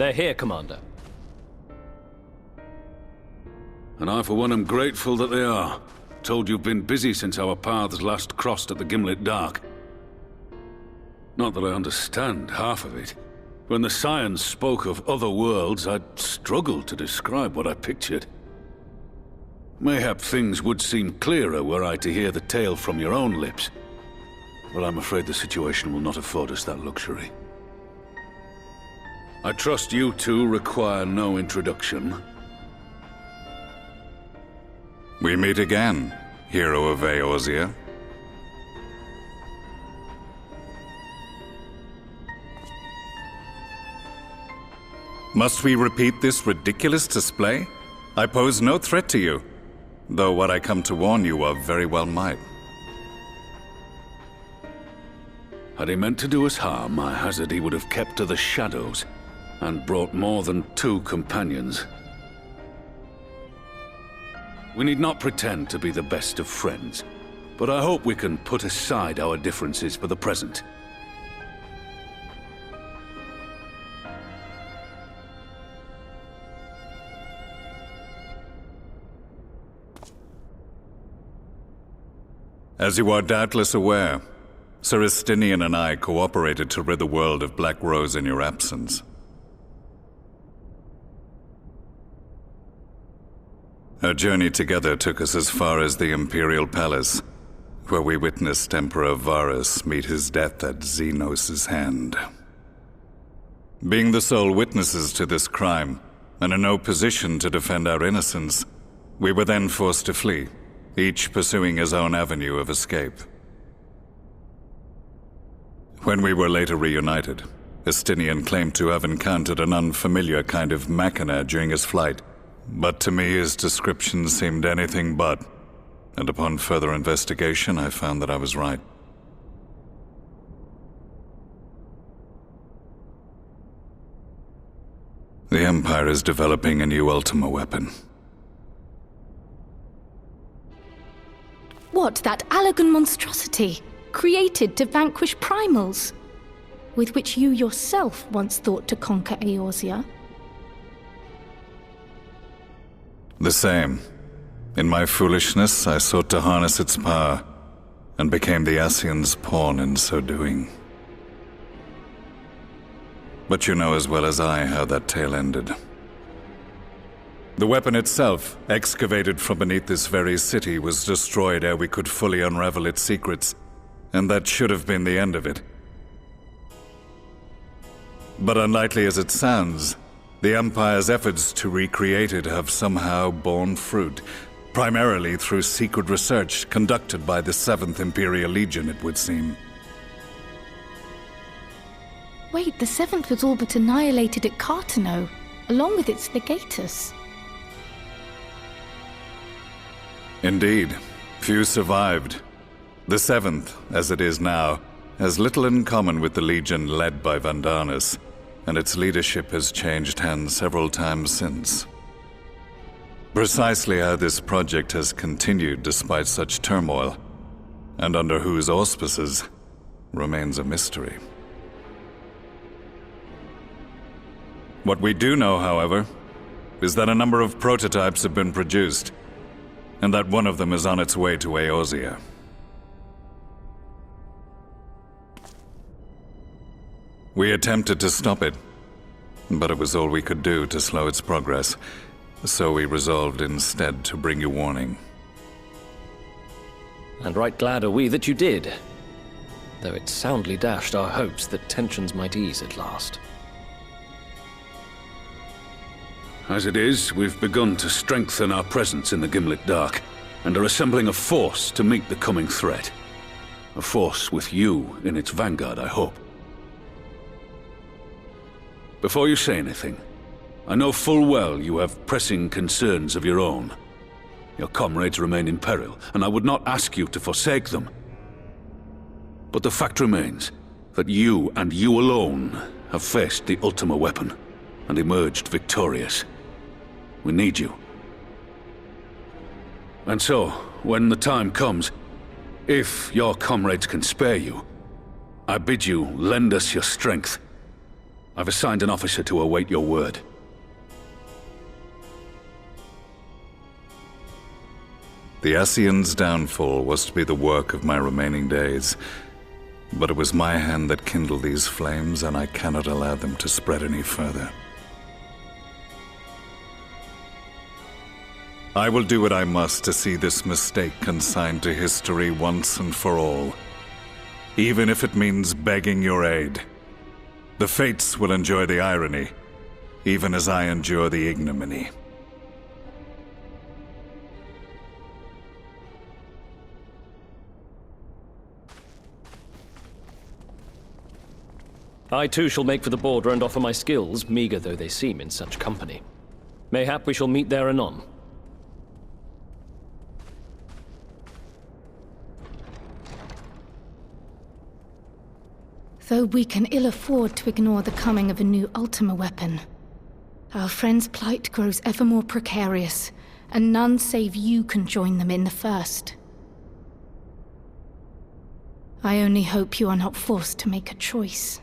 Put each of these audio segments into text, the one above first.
They're here, Commander. And I for one am grateful that they are. Told you've been busy since our paths last crossed at the Gimlet Dark. Not that I understand half of it. When the Scions spoke of other worlds, I'd struggled to describe what I pictured. Mayhap things would seem clearer were I to hear the tale from your own lips. But I'm afraid the situation will not afford us that luxury. I trust you two require no introduction. We meet again, hero of Eorzea. Must we repeat this ridiculous display? I pose no threat to you, though what I come to warn you of very well might. Had he meant to do us harm, I hazard he would have kept to the shadows, and brought more than 2 companions. We need not pretend to be the best of friends, but I hope we can put aside our differences for the present. As you are doubtless aware, Sir Estinian and I cooperated to rid the world of Black Rose in your absence. Our journey together took us as far as the Imperial Palace, where we witnessed Emperor Varus meet his death at Xenos' hand. Being the sole witnesses to this crime, and in no position to defend our innocence, we were then forced to flee, each pursuing his own avenue of escape. When we were later reunited, Estinian claimed to have encountered an unfamiliar kind of machina during his flight, but to me his description seemed anything but, and upon further investigation I found that I was right. The Empire is developing a new Ultima Weapon. What, that Allagan monstrosity, created to vanquish primals, with which you yourself once thought to conquer Eorzea? The same. In my foolishness, I sought to harness its power, and became the Ascian's pawn in so doing. But you know as well as I how that tale ended. The weapon itself, excavated from beneath this very city, was destroyed ere we could fully unravel its secrets, and that should have been the end of it. But unlikely as it sounds, the Empire's efforts to recreate it have somehow borne fruit, primarily through secret research conducted by the 7th Imperial Legion, it would seem. Wait, the 7th was all but annihilated at Cartano, along with its legatus. Indeed, few survived. The 7th, as it is now, has little in common with the Legion led by Vandanus, and its leadership has changed hands several times since. Precisely how this project has continued despite such turmoil, and under whose auspices, remains a mystery. What we do know, however, is that a number of prototypes have been produced, and that one of them is on its way to Eorzea. We attempted to stop it, but it was all we could do to slow its progress, so we resolved instead to bring you warning. And right glad are we that you did, though it soundly dashed our hopes that tensions might ease at last. As it is, we've begun to strengthen our presence in the Gimlet Dark, and are assembling a force to meet the coming threat. A force with you in its vanguard, I hope. Before you say anything, I know full well you have pressing concerns of your own. Your comrades remain in peril, and I would not ask you to forsake them. But the fact remains that you, and you alone, have faced the Ultima Weapon, and emerged victorious. We need you. And so, when the time comes, if your comrades can spare you, I bid you lend us your strength. I've assigned an officer to await your word. The Ascian's downfall was to be the work of my remaining days. But it was my hand that kindled these flames, and I cannot allow them to spread any further. I will do what I must to see this mistake consigned to history once and for all. Even if it means begging your aid. The fates will enjoy the irony, even as I endure the ignominy. I too shall make for the border and offer my skills, meager though they seem in such company. Mayhap we shall meet there anon. Though we can ill afford to ignore the coming of a new Ultima Weapon, our friend's plight grows ever more precarious, and none save you can join them in the first. I only hope you are not forced to make a choice.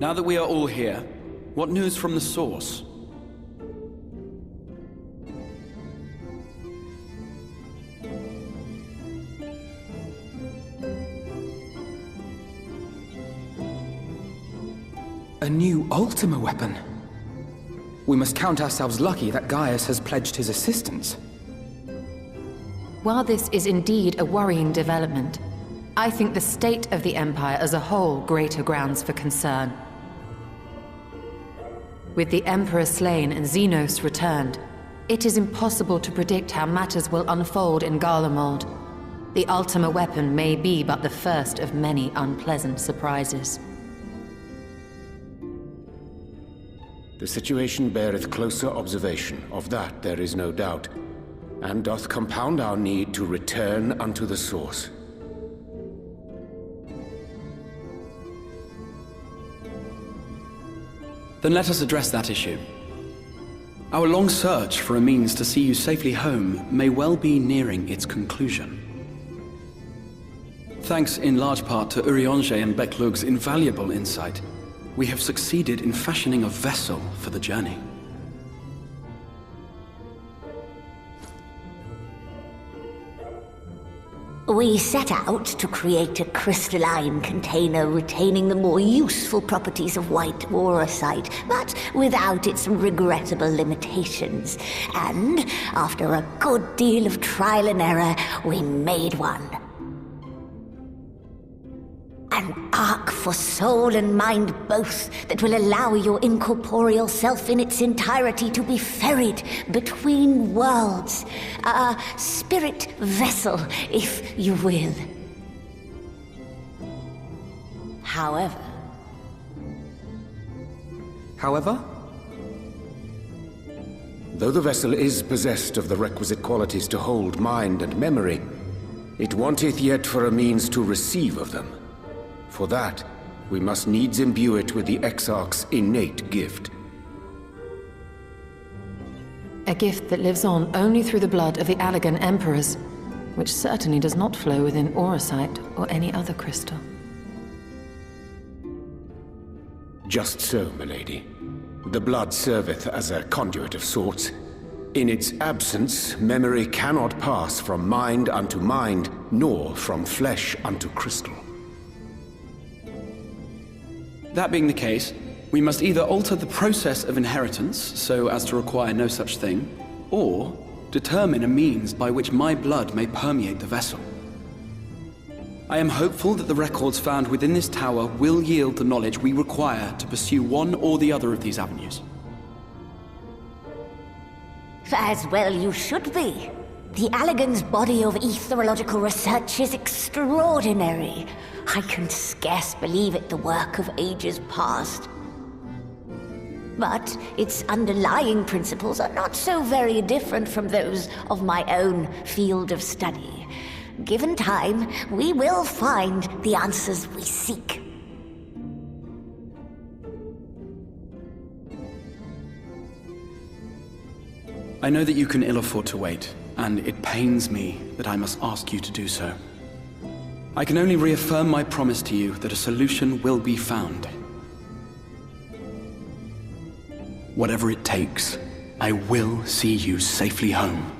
Now that we are all here, what news from the source? A new Ultima Weapon? We must count ourselves lucky that Gaius has pledged his assistance. While this is indeed a worrying development, I think the state of the Empire as a whole greater grounds for concern. With the Emperor slain and Xenos returned, it is impossible to predict how matters will unfold in Garlemald. The Ultima Weapon may be but the first of many unpleasant surprises. The situation beareth closer observation, of that there is no doubt, and doth compound our need to return unto the source. Then let us address that issue. Our long search for a means to see you safely home may well be nearing its conclusion. Thanks in large part to Urianger and Beclug's invaluable insight, we have succeeded in fashioning a vessel for the journey. We set out to create a crystalline container retaining the more useful properties of white aurosite, but without its regrettable limitations. And after a good deal of trial and error, we made one. An arc for soul and mind both that will allow your incorporeal self in its entirety to be ferried between worlds. A spirit vessel, if you will. However... Though the vessel is possessed of the requisite qualities to hold mind and memory, it wanteth yet for a means to receive of them. For that, we must needs imbue it with the Exarch's innate gift. A gift that lives on only through the blood of the Allagan Emperors, which certainly does not flow within Auracite or any other crystal. Just so, milady. The blood serveth as a conduit of sorts. In its absence, memory cannot pass from mind unto mind, nor from flesh unto crystal. That being the case, we must either alter the process of inheritance so as to require no such thing, or determine a means by which my blood may permeate the vessel. I am hopeful that the records found within this tower will yield the knowledge we require to pursue one or the other of these avenues. As well you should be. The Allagan's body of etherological research is extraordinary. I can scarce believe it the work of ages past. But its underlying principles are not so very different from those of my own field of study. Given time, we will find the answers we seek. I know that you can ill afford to wait, and it pains me that I must ask you to do so. I can only reaffirm my promise to you that a solution will be found. Whatever it takes, I will see you safely home.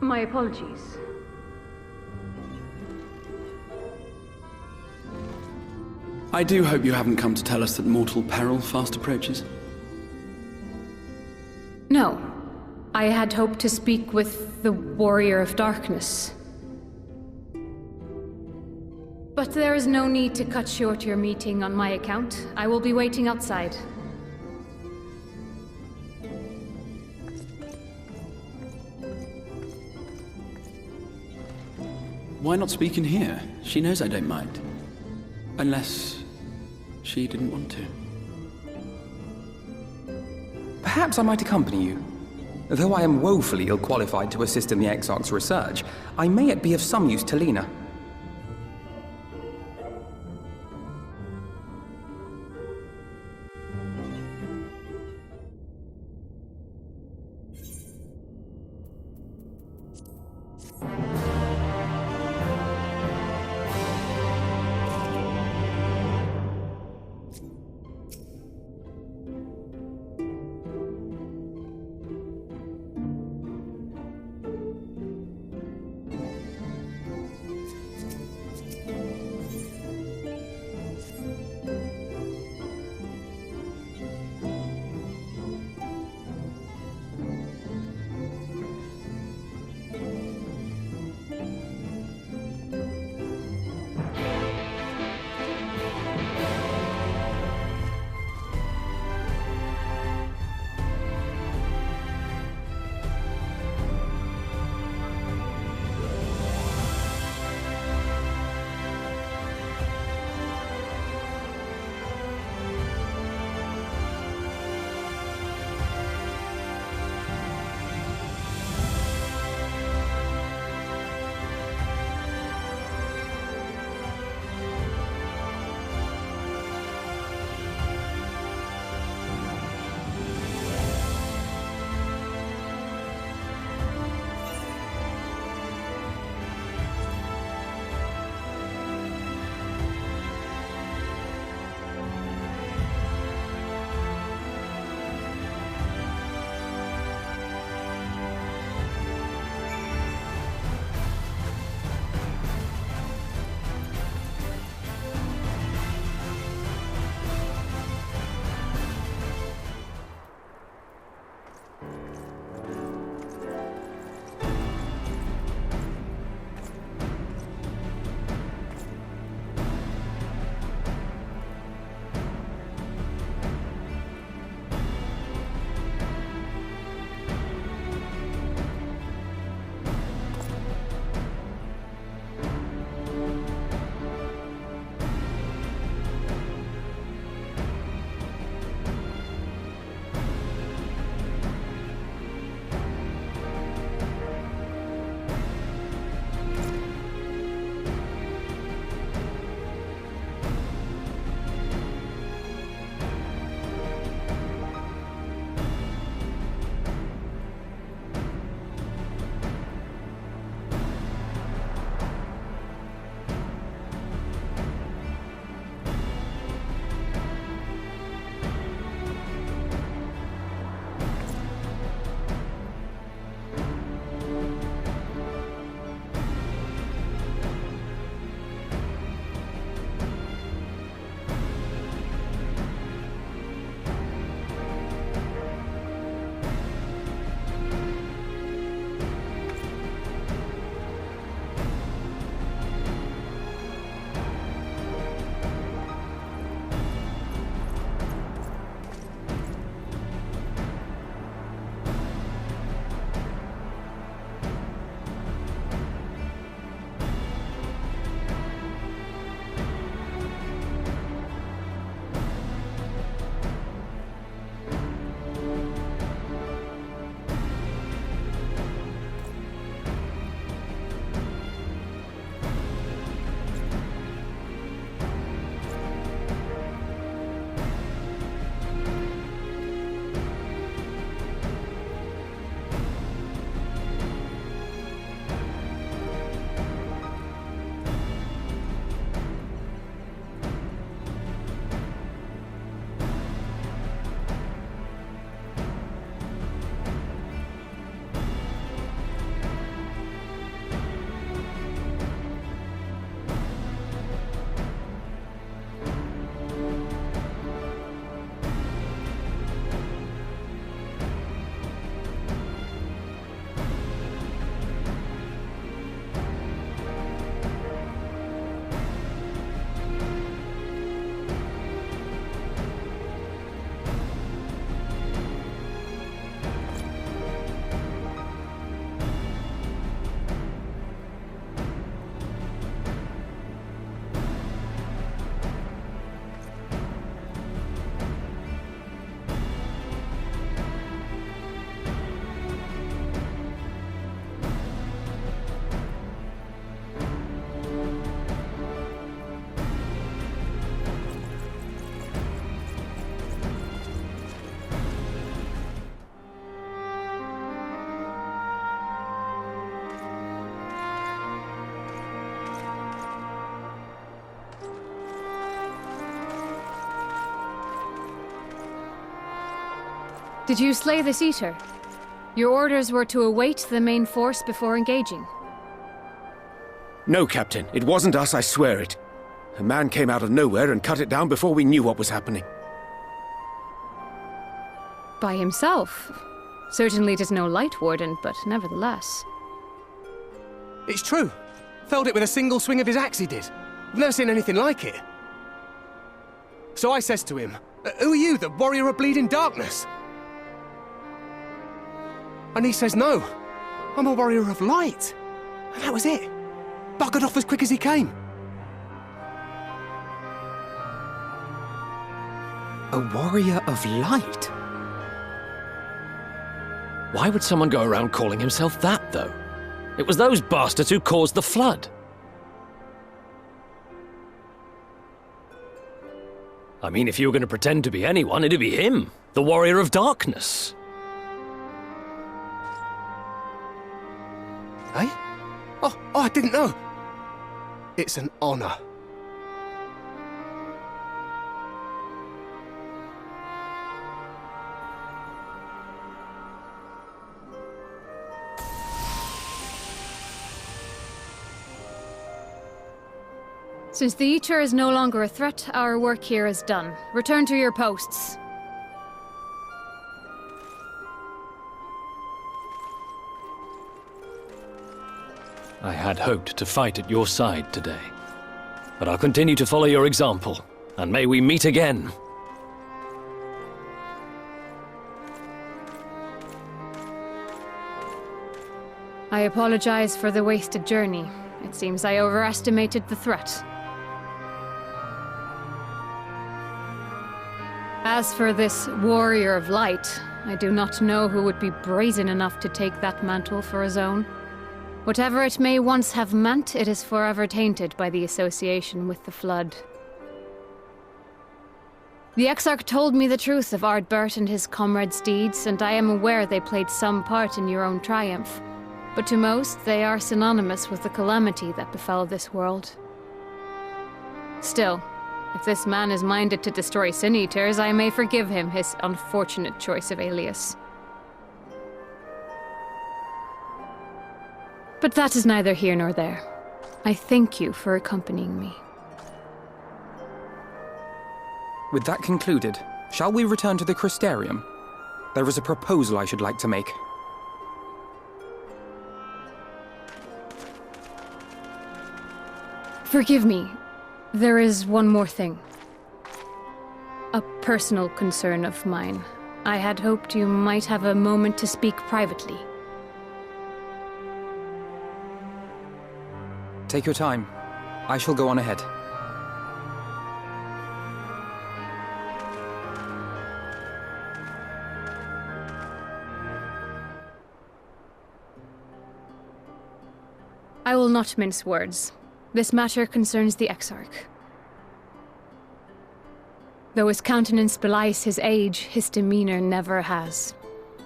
My apologies. I do hope you haven't come to tell us that mortal peril fast approaches. No. I had hoped to speak with the Warrior of Darkness. But there is no need to cut short your meeting on my account. I will be waiting outside. Why not speak in here? She knows I don't mind. Unless she didn't want to. Perhaps I might accompany you. Though I am woefully ill-qualified to assist in the Exarch's research, I may yet be of some use to Lena. Did you slay this eater? Your orders were to await the main force before engaging. No, Captain. It wasn't us, I swear it. A man came out of nowhere and cut it down before we knew what was happening. By himself? Certainly it is no light warden, but nevertheless. It's true. Felled it with a single swing of his axe, he did. I've never seen anything like it. So I says to him, "Who are you, the warrior of bleeding darkness?" And he says, "No, I'm a warrior of light." And that was it. Buggered off as quick as he came. A warrior of light? Why would someone go around calling himself that, though? It was those bastards who caused the flood. I mean, if you were going to pretend to be anyone, it'd be him, the Warrior of Darkness. Eh? Oh, I didn't know. It's an honor. Since the Eater is no longer a threat, our work here is done. Return to your posts. I had hoped to fight at your side today. But I'll continue to follow your example, and may we meet again. I apologize for the wasted journey. It seems I overestimated the threat. As for this Warrior of Light, I do not know who would be brazen enough to take that mantle for his own. Whatever it may once have meant, it is forever tainted by the association with the Flood. The Exarch told me the truth of Ardbert and his comrades' deeds, and I am aware they played some part in your own triumph. But to most, they are synonymous with the calamity that befell this world. Still, if this man is minded to destroy Sin Eaters, I may forgive him his unfortunate choice of alias. But that is neither here nor there. I thank you for accompanying me. With that concluded, shall we return to the Crystarium? There is a proposal I should like to make. Forgive me. There is one more thing. A personal concern of mine. I had hoped you might have a moment to speak privately. Take your time. I shall go on ahead. I will not mince words. This matter concerns the Exarch. Though his countenance belies his age, his demeanor never has.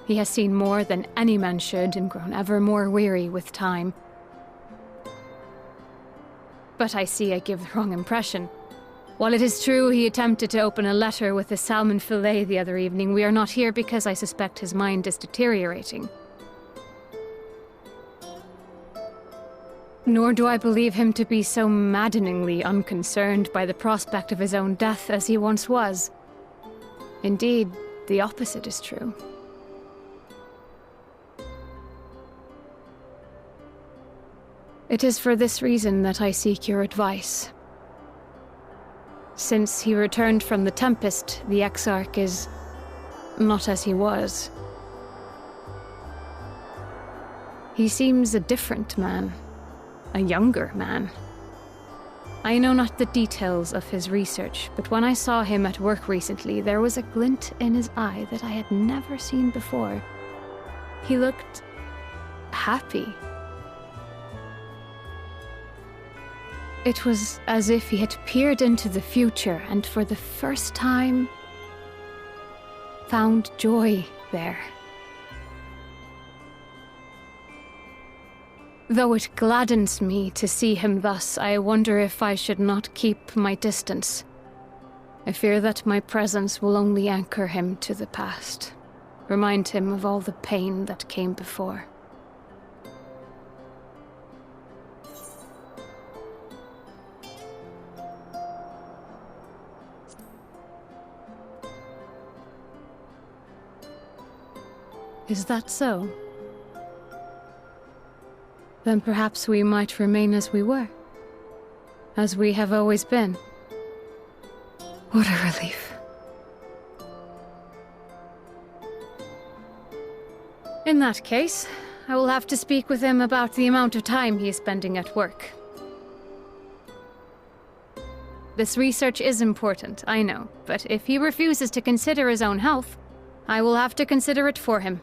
He has seen more than any man should and grown ever more weary with time. But I see I give the wrong impression. While it is true he attempted to open a letter with a salmon fillet the other evening, we are not here because I suspect his mind is deteriorating. Nor do I believe him to be so maddeningly unconcerned by the prospect of his own death as he once was. Indeed, the opposite is true. It is for this reason that I seek your advice. Since he returned from the Tempest, the Exarch is not as he was. He seems a different man. A younger man. I know not the details of his research, but when I saw him at work recently, there was a glint in his eye that I had never seen before. He looked happy. It was as if he had peered into the future and for the first time found joy there. Though it gladdens me to see him thus, I wonder if I should not keep my distance. I fear that my presence will only anchor him to the past. Remind him of all the pain that came before. Is that so? Then perhaps we might remain as we were. As we have always been. What a relief. In that case, I will have to speak with him about the amount of time he is spending at work. This research is important, I know, but if he refuses to consider his own health, I will have to consider it for him.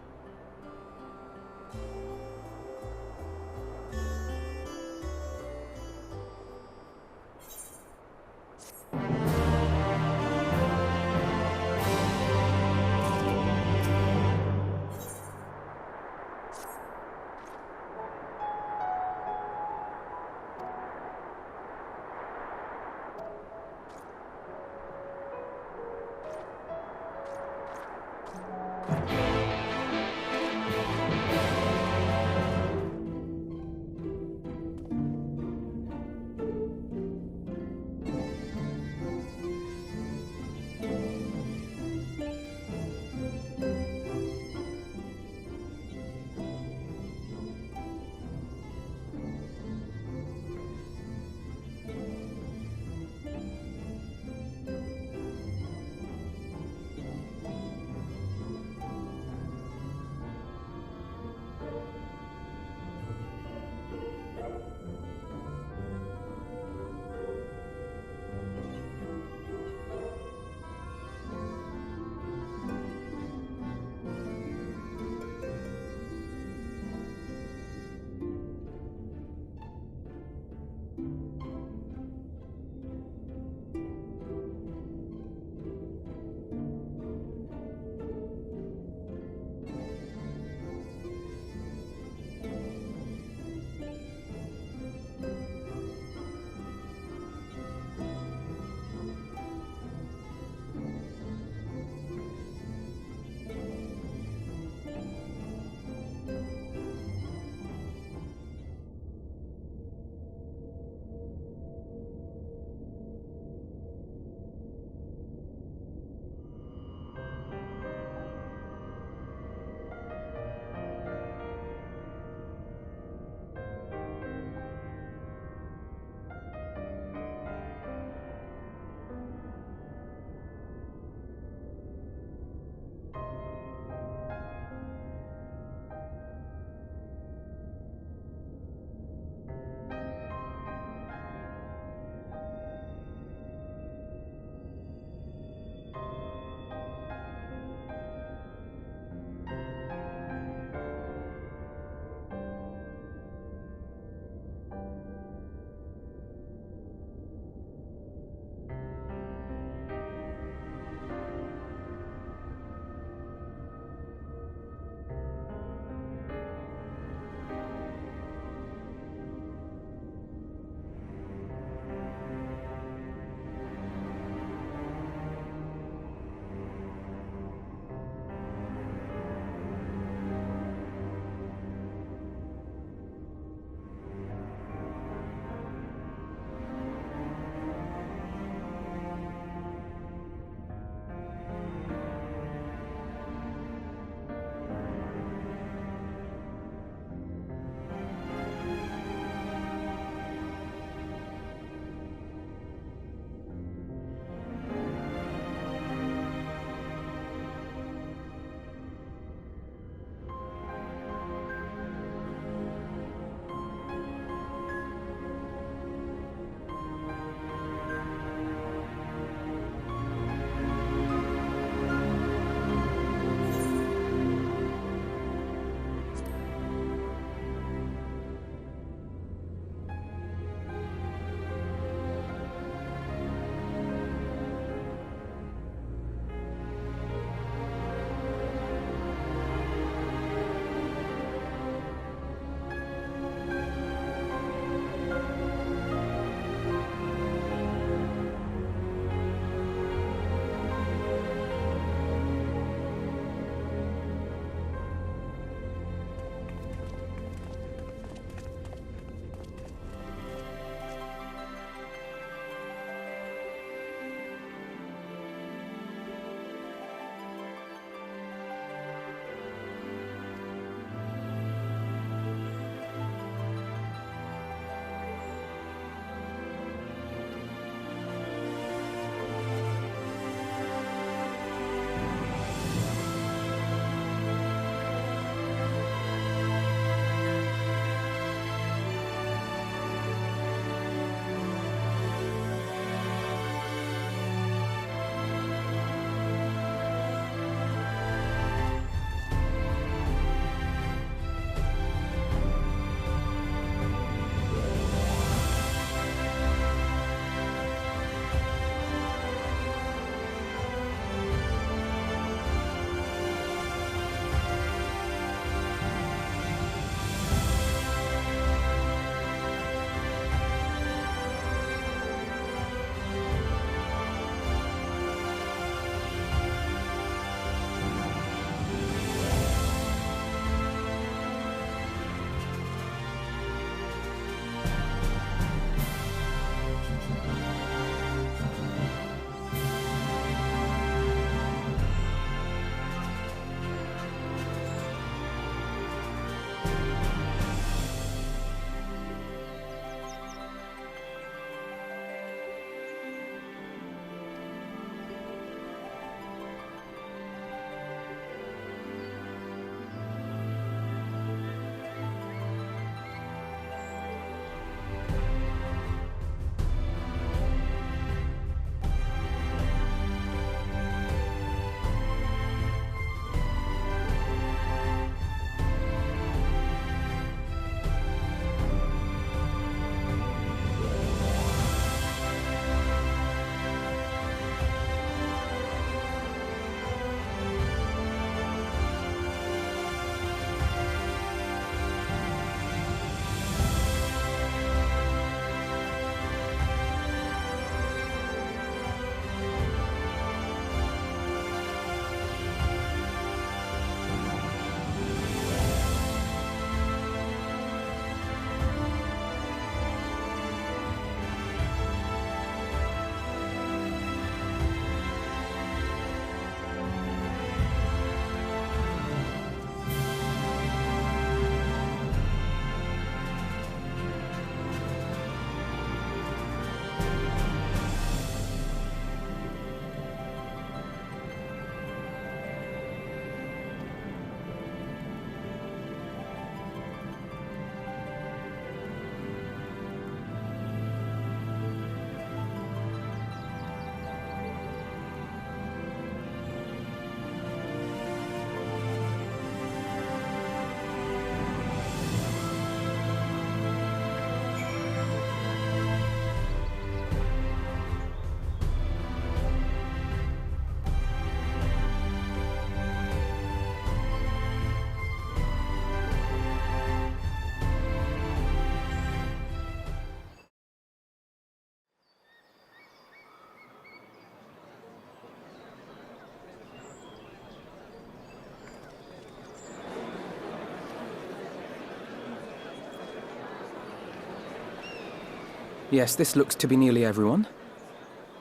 Yes, this looks to be nearly everyone.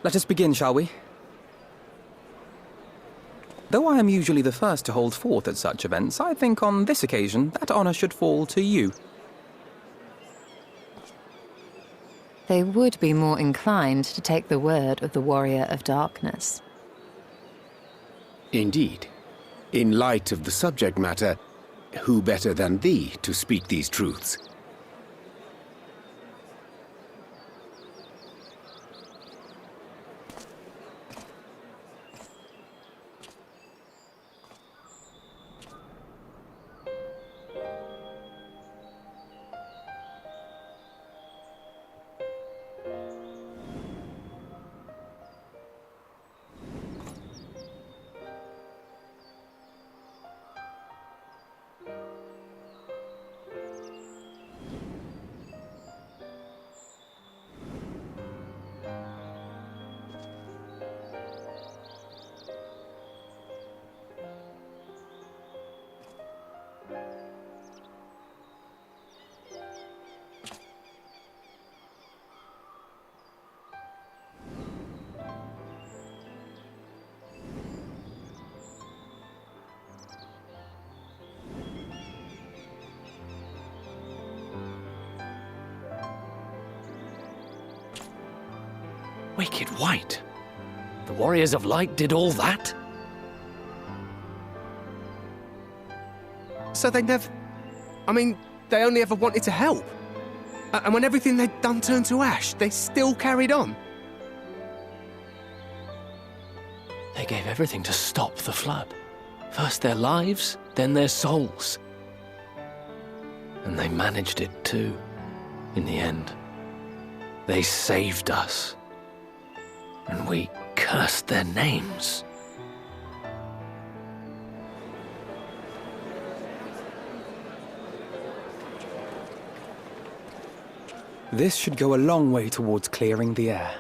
Let us begin, shall we? Though I am usually the first to hold forth at such events, I think on this occasion that honor should fall to you. They would be more inclined to take the word of the Warrior of Darkness. Indeed. In light of the subject matter, who better than thee to speak these truths? Wicked White? The Warriors of Light did all that? So they never... I mean, they only ever wanted to help. And when everything they'd done turned to ash, they still carried on. They gave everything to stop the flood. First their lives, then their souls. And they managed it too, in the end. They saved us. And we cursed their names. This should go a long way towards clearing the air.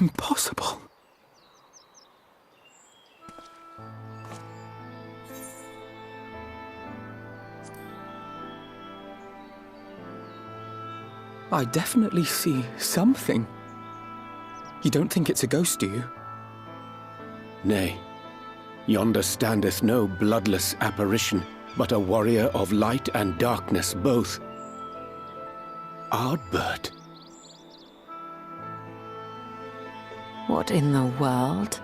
Impossible. I definitely see something. You don't think it's a ghost, do you? Nay. Yonder standeth no bloodless apparition, but a warrior of light and darkness both. Ardbert. What in the world?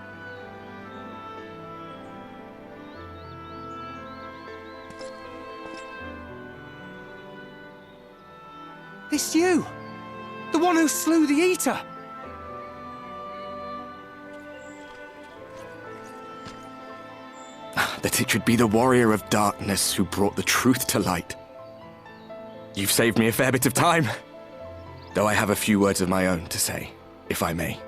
It's you! The one who slew the Eater! That it should be the Warrior of Darkness who brought the truth to light. You've saved me a fair bit of time, though I have a few words of my own to say, if I may.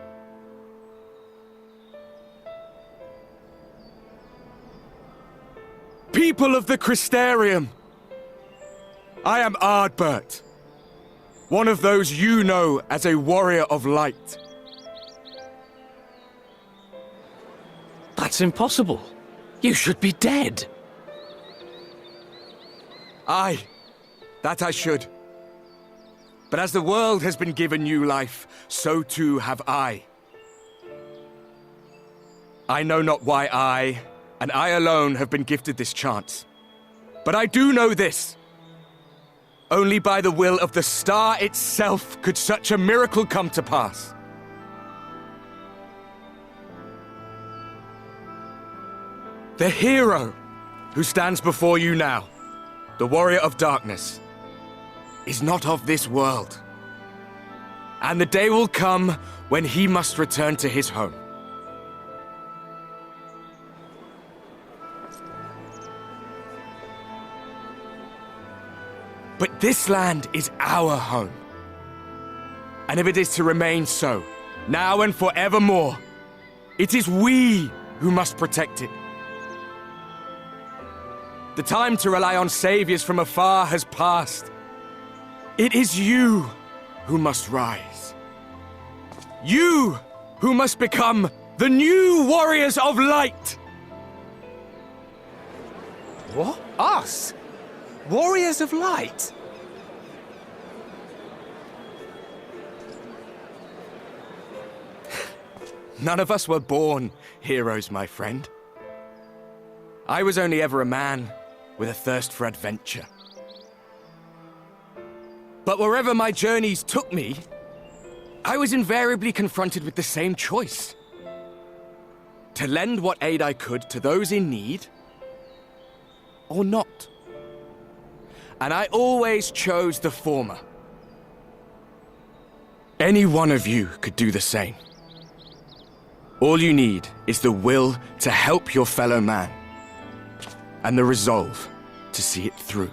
People of the Crystarium! I am Ardbert, one of those you know as a Warrior of Light. That's impossible. You should be dead. Aye, that I should. But as the world has been given new life, so too have I. I know not why I, and I alone, have been gifted this chance. But I do know this. Only by the will of the star itself could such a miracle come to pass. The hero who stands before you now, the Warrior of Darkness, is not of this world. And the day will come when he must return to his home. But this land is our home. And if it is to remain so, now and forevermore, It is we who must protect it. The time to rely on saviors from afar has passed. It is you who must rise. You who must become the new warriors of light! What? Us? Warriors of light? None of us were born heroes, my friend. I was only ever a man with a thirst for adventure. But wherever my journeys took me, I was invariably confronted with the same choice. To lend what aid I could to those in need, or not. And I always chose the former. Any one of you could do the same. All you need is the will to help your fellow man, and the resolve to see it through.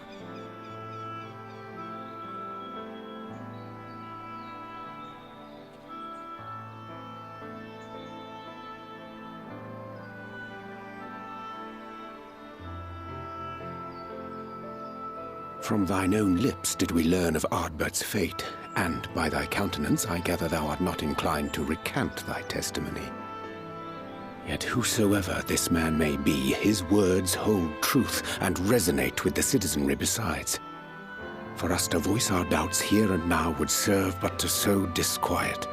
From thine own lips did we learn of Ardbert's fate, and by thy countenance I gather thou art not inclined to recant thy testimony. Yet whosoever this man may be, his words hold truth and resonate with the citizenry besides. For us to voice our doubts here and now would serve but to sow disquiet.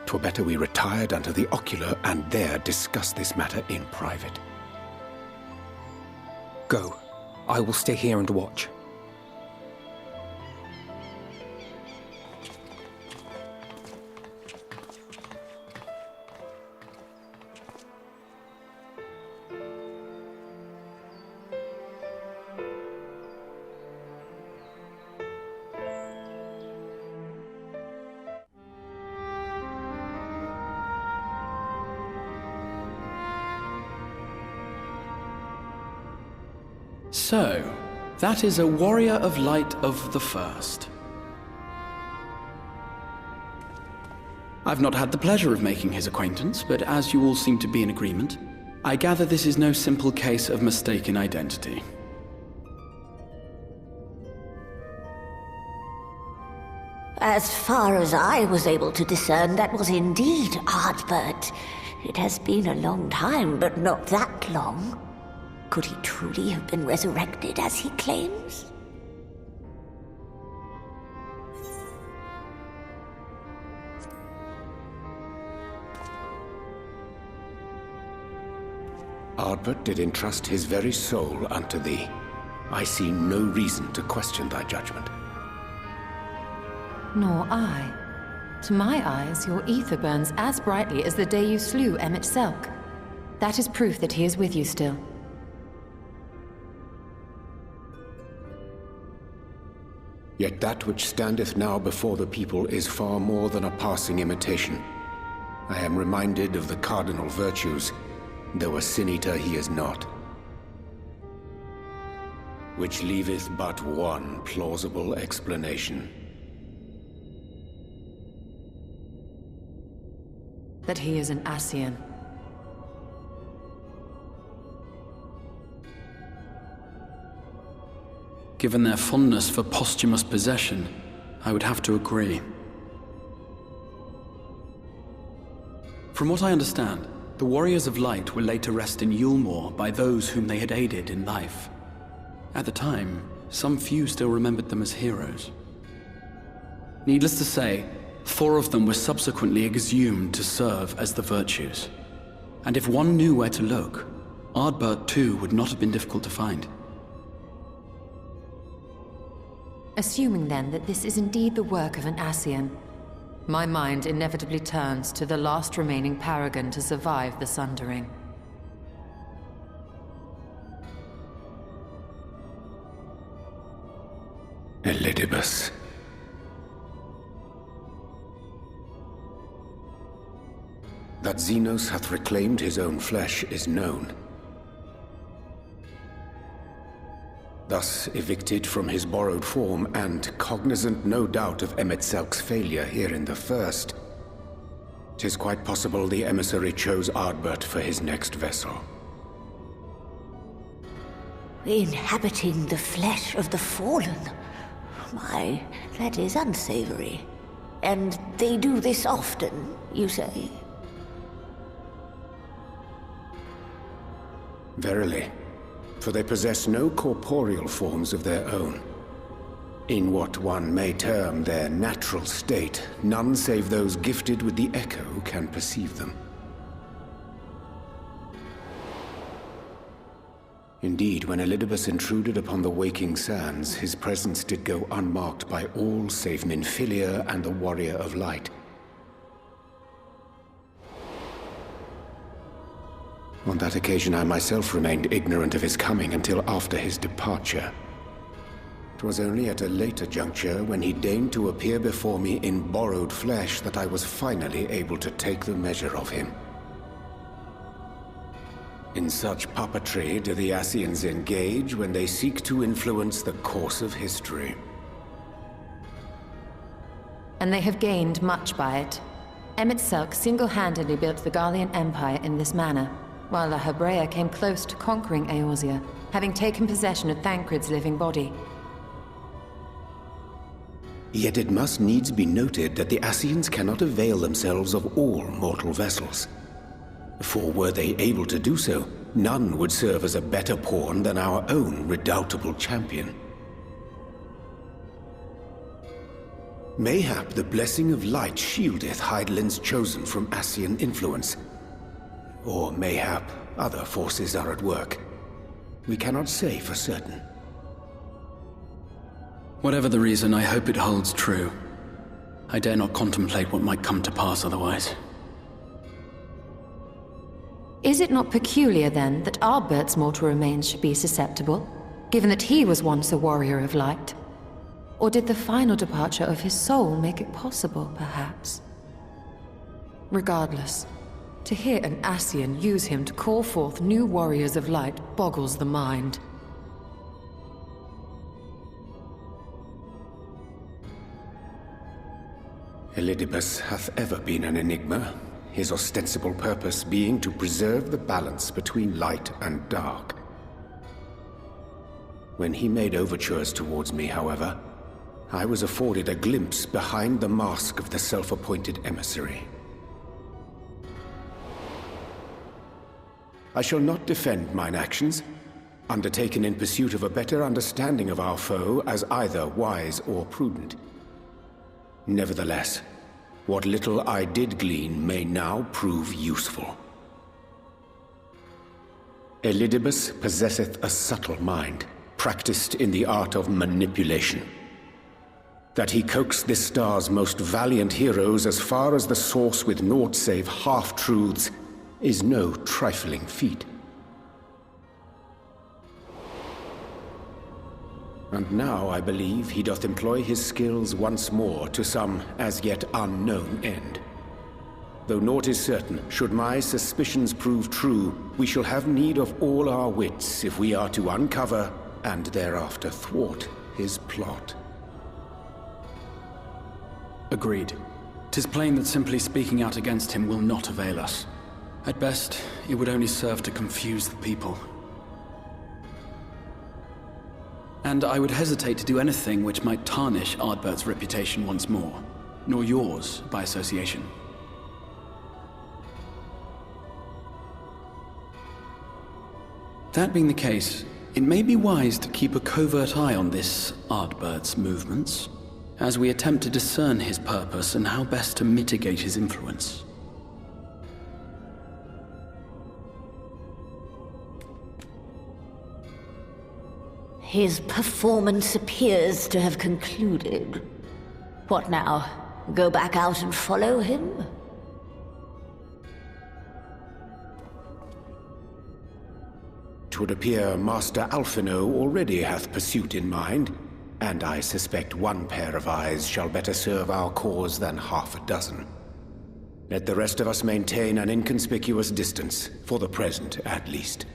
'Twere better we retired unto the ocular and there discuss this matter in private. Go. I will stay here and watch. So, that is a warrior of light of the first. I've not had the pleasure of making his acquaintance, but as you all seem to be in agreement, I gather this is no simple case of mistaken identity. As far as I was able to discern, that was indeed Ardbert. It has been a long time, but not that long. Could he truly have been resurrected as he claims? Ardbert did entrust his very soul unto thee. I see no reason to question thy judgment. Nor I. To my eyes, your ether burns as brightly as the day you slew Emmett Selk. That is proof that he is with you still. Yet that which standeth now before the people is far more than a passing imitation. I am reminded of the cardinal virtues, though a sin-eater he is not. Which leaveth but one plausible explanation. That he is an Ascian. Given their fondness for posthumous possession, I would have to agree. From what I understand, the Warriors of Light were laid to rest in Yulmore by those whom they had aided in life. At the time, some few still remembered them as heroes. Needless to say, 4 of them were subsequently exhumed to serve as the virtues. And if one knew where to look, Ardbert too would not have been difficult to find. Assuming then that this is indeed the work of an Ascian, my mind inevitably turns to the last remaining paragon to survive the Sundering. Elidibus. That Xenos hath reclaimed his own flesh is known. Thus evicted from his borrowed form, and cognizant no doubt of Emmett Selk's failure here in the first, 'Tis quite possible the emissary chose Ardbert for his next vessel. Inhabiting the flesh of the fallen. My, that is unsavory. And they do this often, you say? Verily, for they possess no corporeal forms of their own. In what one may term their natural state, none save those gifted with the echo can perceive them. Indeed, when Elidibus intruded upon the waking sands, his presence did go unmarked by all save Minfilia and the Warrior of Light. On that occasion, I myself remained ignorant of his coming until after his departure. 'Twas only at a later juncture, when he deigned to appear before me in borrowed flesh, that I was finally able to take the measure of him. In such puppetry do the Ascians engage when they seek to influence the course of history. And they have gained much by it. Emmett Selk single-handedly built the Garlean Empire in this manner, while La Hebrea came close to conquering Eorzea, having taken possession of Thancred's living body. Yet it must needs be noted that the Ascians cannot avail themselves of all mortal vessels. For were they able to do so, none would serve as a better pawn than our own redoubtable champion. Mayhap the blessing of light shieldeth Hydaelyn's chosen from Ascian influence. Or mayhap other forces are at work. We cannot say for certain. Whatever the reason, I hope it holds true. I dare not contemplate what might come to pass otherwise. Is it not peculiar, then, that Ardbert's mortal remains should be susceptible, given that he was once a warrior of light? Or did the final departure of his soul make it possible, perhaps? Regardless, to hear an Ascian use him to call forth new warriors of light boggles the mind. Elidibus hath ever been an enigma, his ostensible purpose being to preserve the balance between light and dark. When he made overtures towards me, however, I was afforded a glimpse behind the mask of the self-appointed emissary. I shall not defend mine actions, undertaken in pursuit of a better understanding of our foe as either wise or prudent. Nevertheless, what little I did glean may now prove useful. Elidibus possesseth a subtle mind, practiced in the art of manipulation. That he coaxed this star's most valiant heroes as far as the source with naught save half-truths is no trifling feat. And now, I believe, he doth employ his skills once more to some as yet unknown end. Though naught is certain, should my suspicions prove true, we shall have need of all our wits if we are to uncover and thereafter thwart his plot. Agreed. 'Tis plain that simply speaking out against him will not avail us. At best, it would only serve to confuse the people. And I would hesitate to do anything which might tarnish Ardbert's reputation once more, nor yours by association. That being the case, it may be wise to keep a covert eye on this Ardbert's movements, as we attempt to discern his purpose and how best to mitigate his influence. His performance appears to have concluded. What now? Go back out and follow him? 'Twould appear Master Alphino already hath pursuit in mind, and I suspect one pair of eyes shall better serve our cause than half a dozen. Let the rest of us maintain an inconspicuous distance, for the present at least.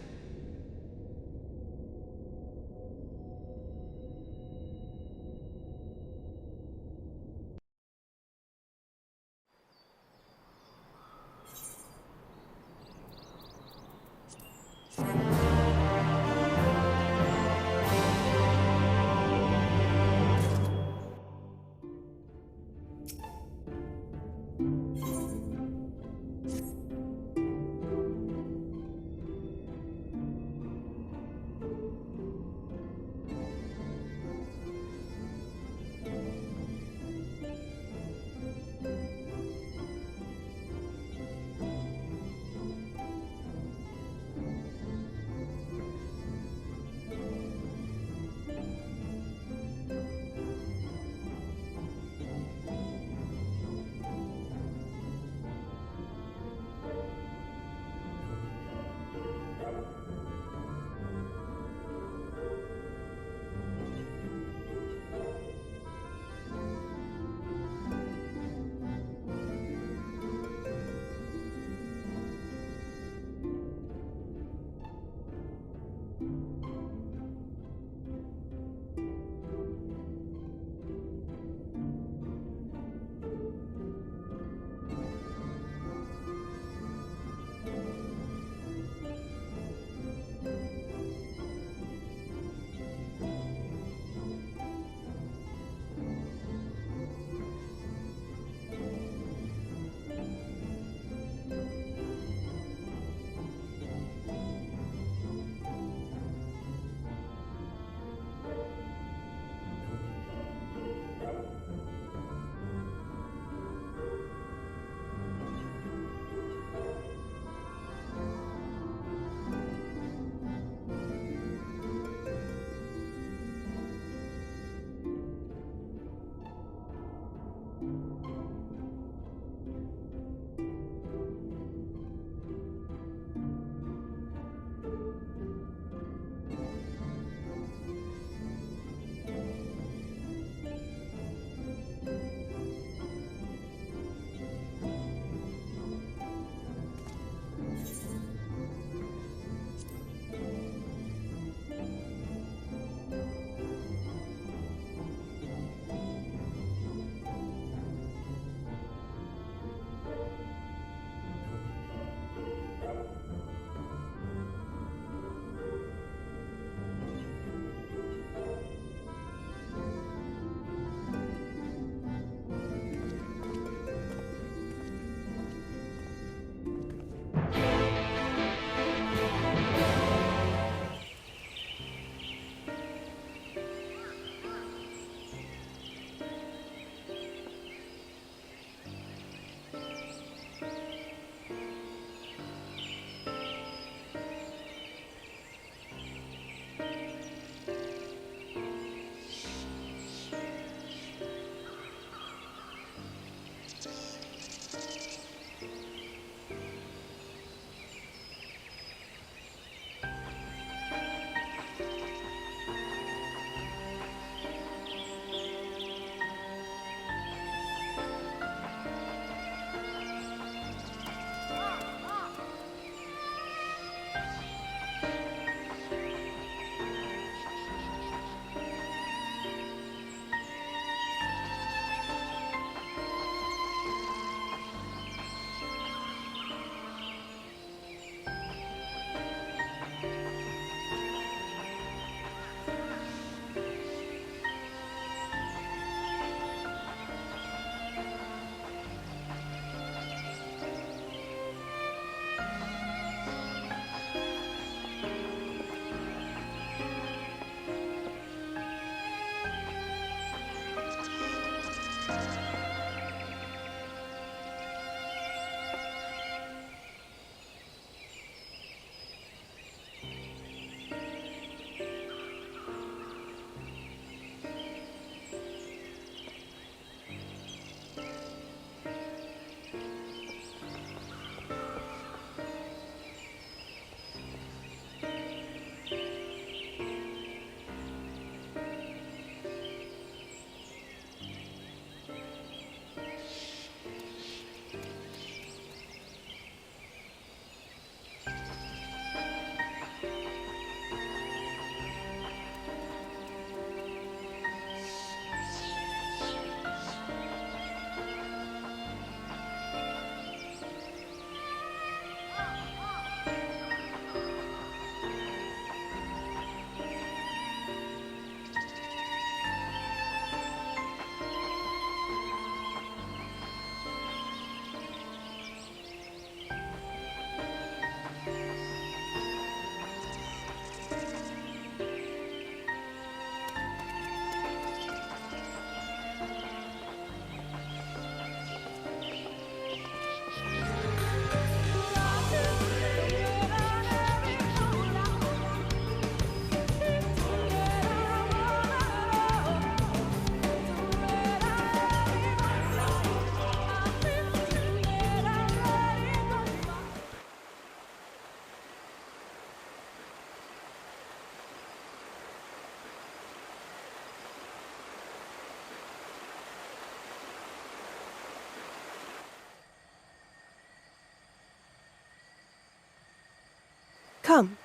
Come.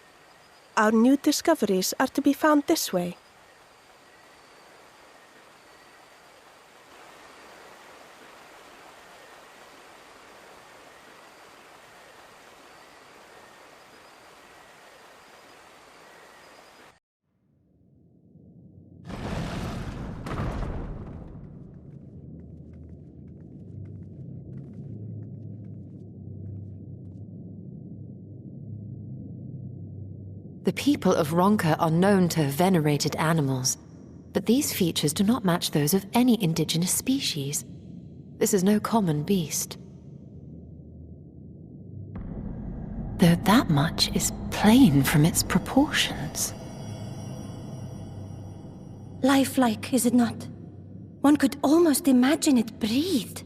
Our new discoveries are to be found this way. The people of Ronka are known to have venerated animals, but these features do not match those of any indigenous species. This is no common beast. Though that much is plain from its proportions. Lifelike, is it not? One could almost imagine it breathed.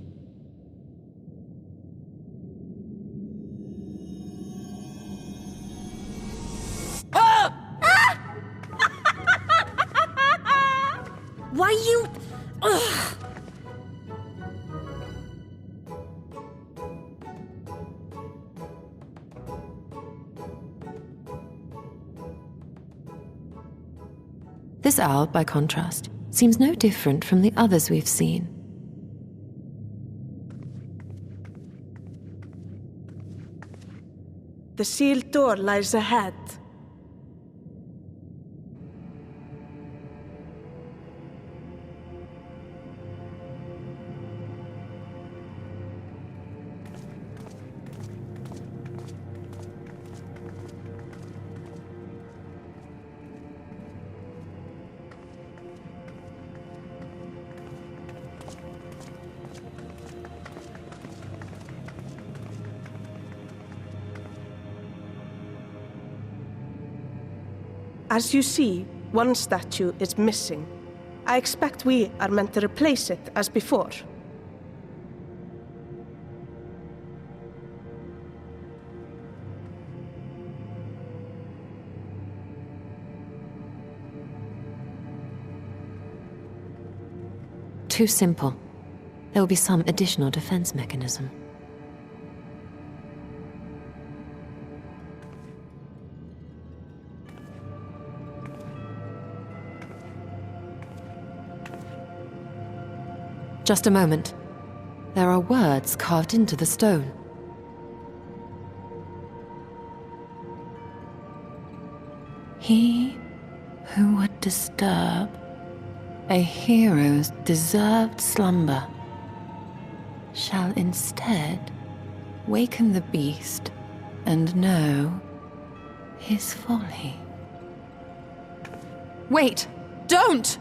Why you... Ugh. This owl, by contrast, seems no different from the others we've seen. The sealed door lies ahead. As you see, one statue is missing. I expect we are meant to replace it as before. Too simple. There will be some additional defense mechanism. Just a moment. There are words carved into the stone. He who would disturb a hero's deserved slumber shall instead waken the beast and know his folly. Wait! Don't!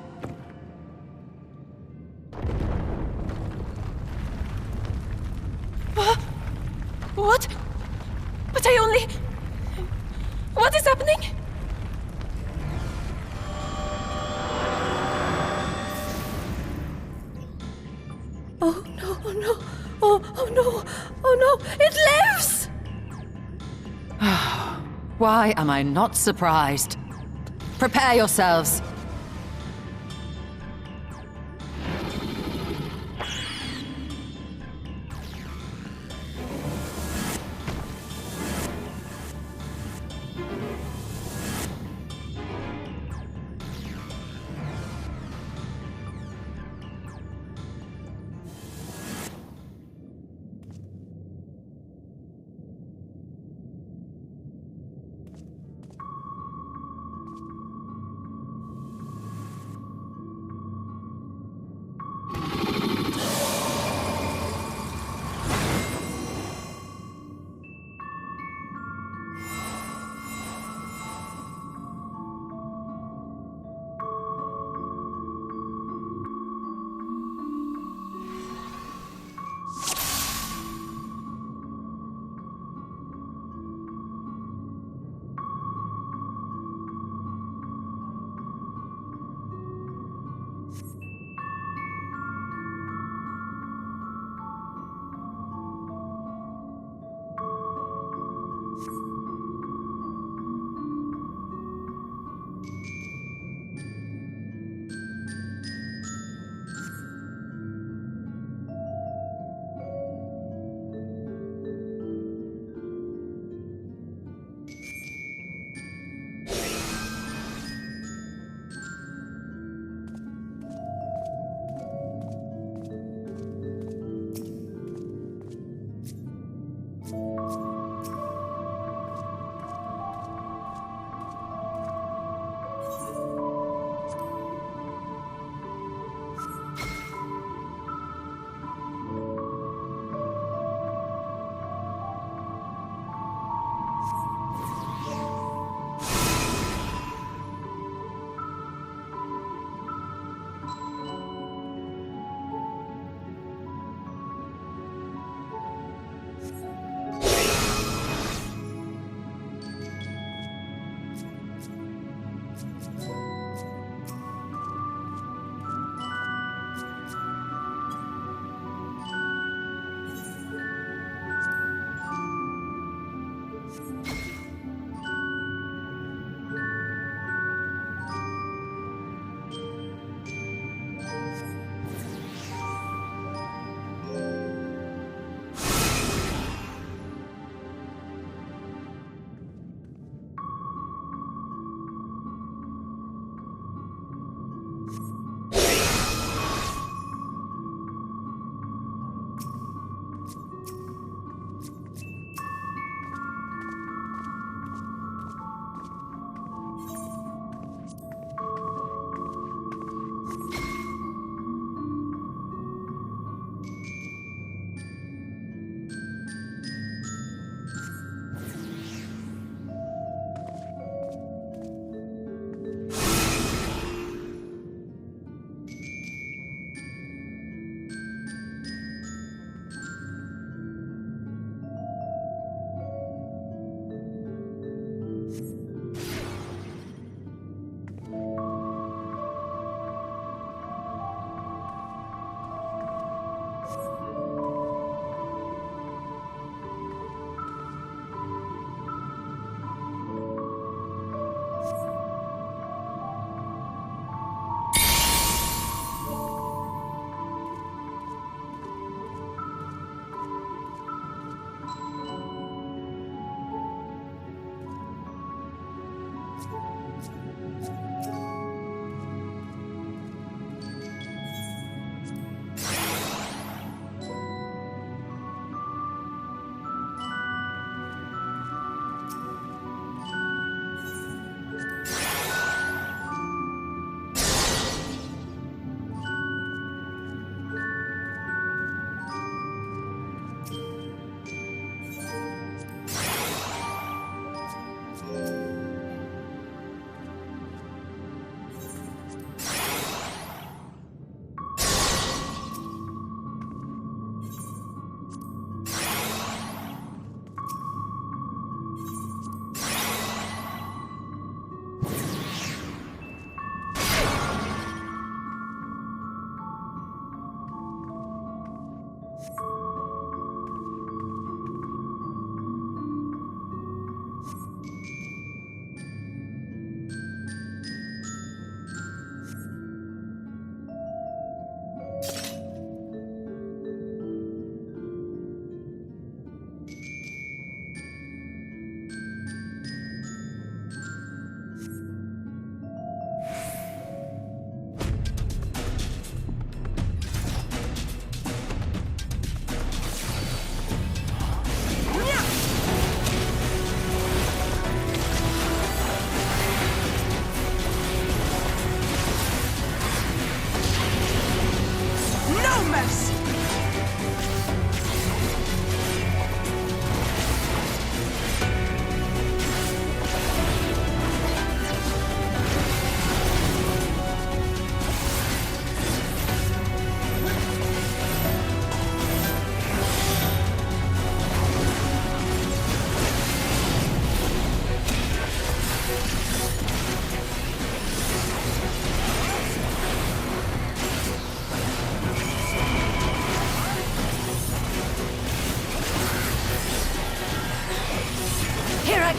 What? But I only... What is happening? Oh no, oh no, oh no, oh no, it lives! Why am I not surprised? Prepare yourselves.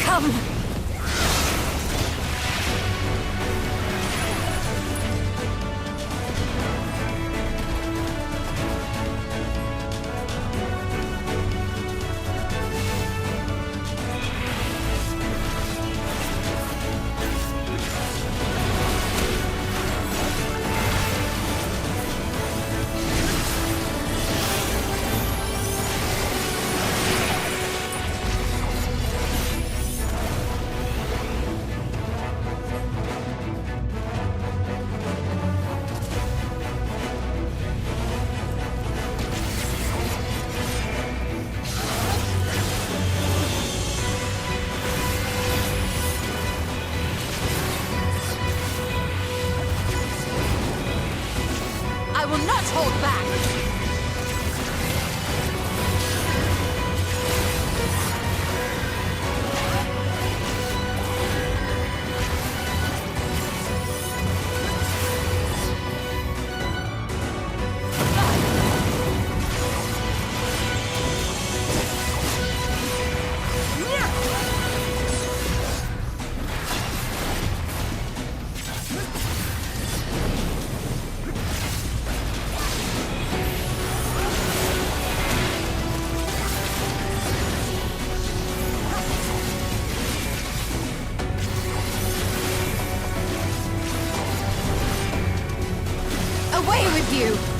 Come! with you!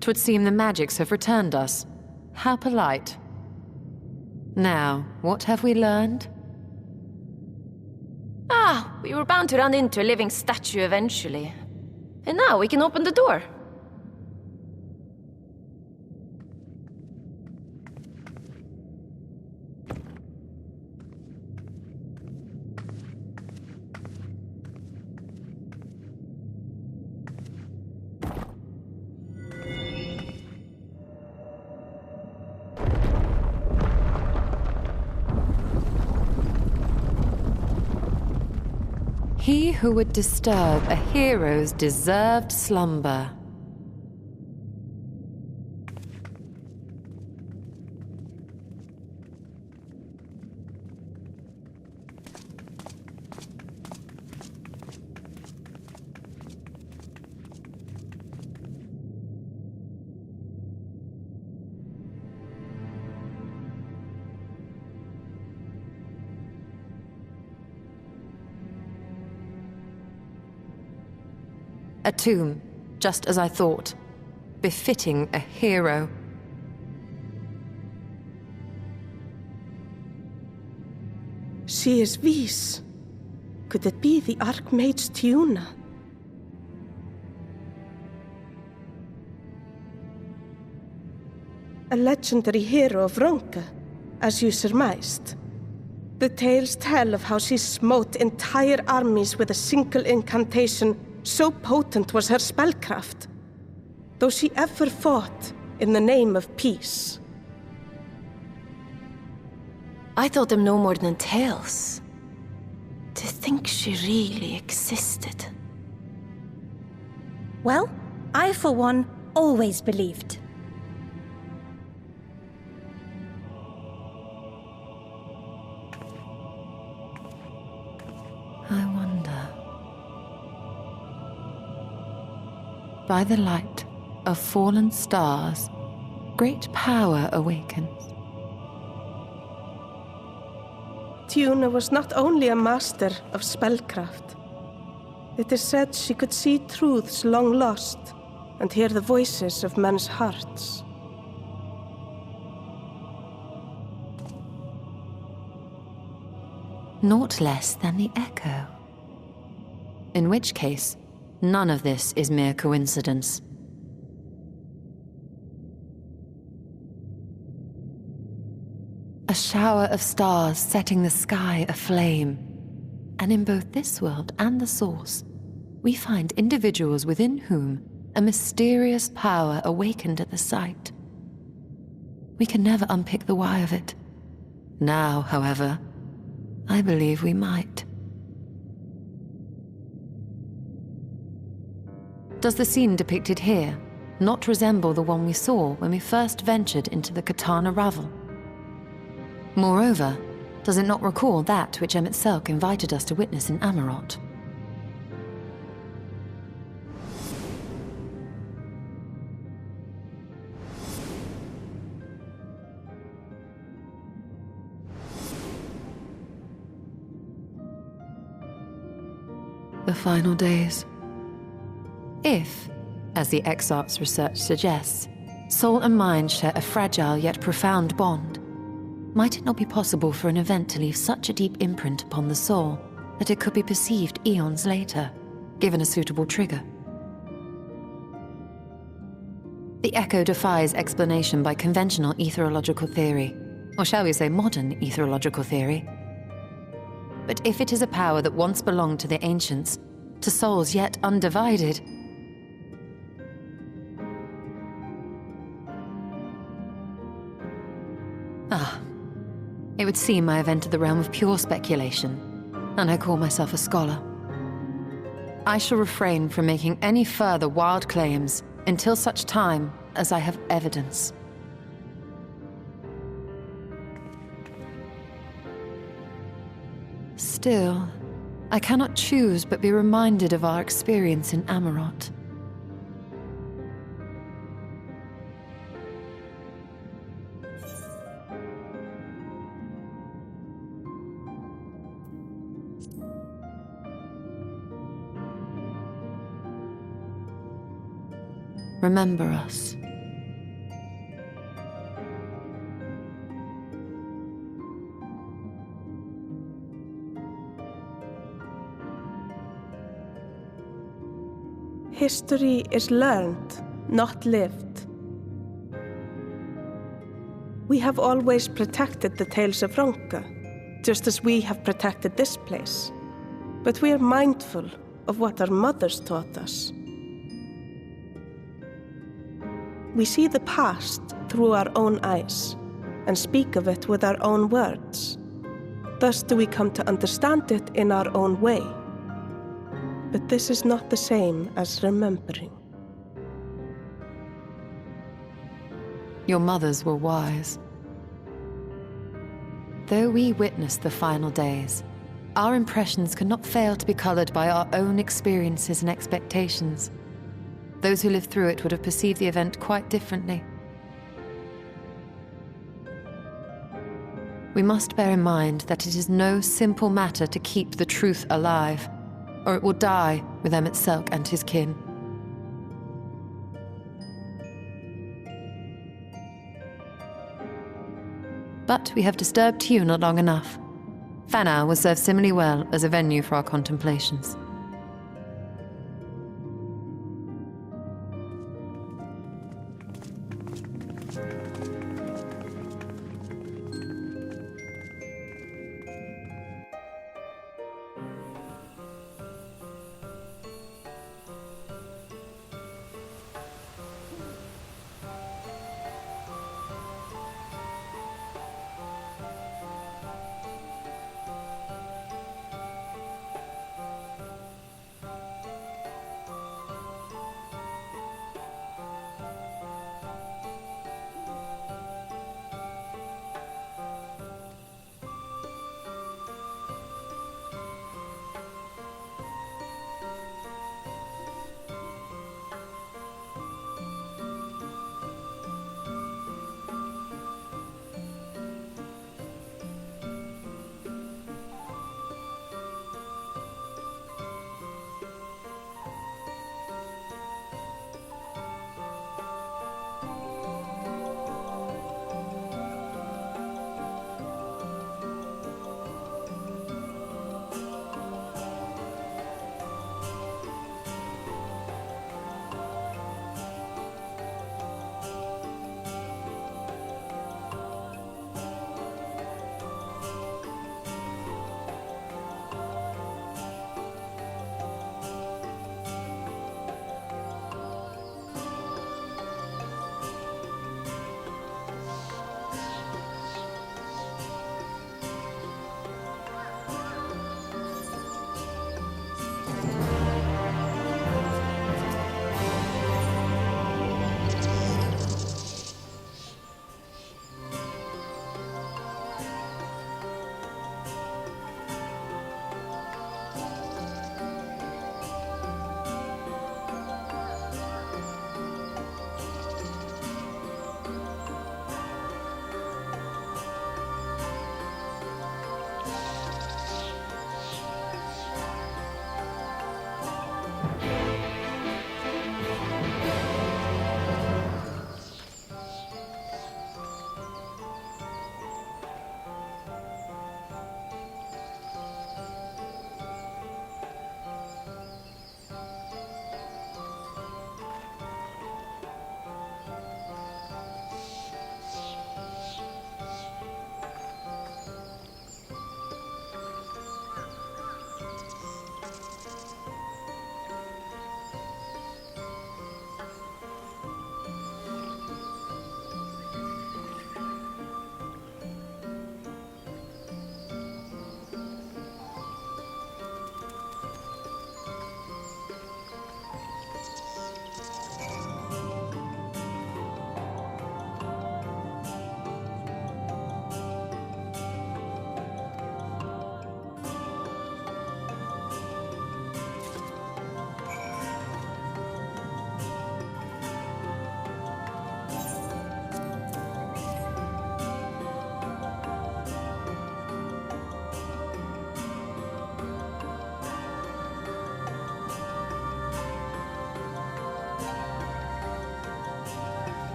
Twould seem the magics have returned us. How polite. Now, what have we learned? Ah, we were bound to run into a living statue eventually. And now we can open the door. He who would disturb a hero's deserved slumber. A tomb, just as I thought. Befitting a hero. She is Vis. Could it be the Archmage Tiuna? A legendary hero of Ronka, as you surmised. The tales tell of how she smote entire armies with a single incantation. So potent was her spellcraft, though she ever fought in the name of peace. I thought them no more than tales. To think she really existed. Well, I for one always believed. I wonder. By the light of fallen stars, great power awakens. Tiuna was not only a master of spellcraft. It is said she could see truths long lost and hear the voices of men's hearts. Naught less than the echo. In which case, none of this is mere coincidence. A shower of stars setting the sky aflame. And in both this world and the Source, we find individuals within whom a mysterious power awakened at the sight. We can never unpick the why of it. Now, however, I believe we might. Does the scene depicted here not resemble the one we saw when we first ventured into the Katana Ravel? Moreover, does it not recall that which Emmett Selk invited us to witness in Amarot? The final days. If, as the Exarch's research suggests, soul and mind share a fragile yet profound bond, might it not be possible for an event to leave such a deep imprint upon the soul that it could be perceived eons later, given a suitable trigger? The echo defies explanation by conventional etherological theory, or shall we say modern etherological theory. But if it is a power that once belonged to the ancients, to souls yet undivided, it would seem I have entered the realm of pure speculation, and I call myself a scholar. I shall refrain from making any further wild claims until such time as I have evidence. Still, I cannot choose but be reminded of our experience in Amarot. Remember us. History is learned, not lived. We have always protected the Tales of Ronka, just as we have protected this place. But we are mindful of what our mothers taught us. We see the past through our own eyes and speak of it with our own words. Thus do we come to understand it in our own way. But this is not the same as remembering. Your mothers were wise. Though we witnessed the final days, our impressions could not fail to be colored by our own experiences and expectations. Those who lived through it would have perceived the event quite differently. We must bear in mind that it is no simple matter to keep the truth alive, or it will die with Emmett Selk and his kin. But we have disturbed you not long enough. Fanau will serve similarly well as a venue for our contemplations.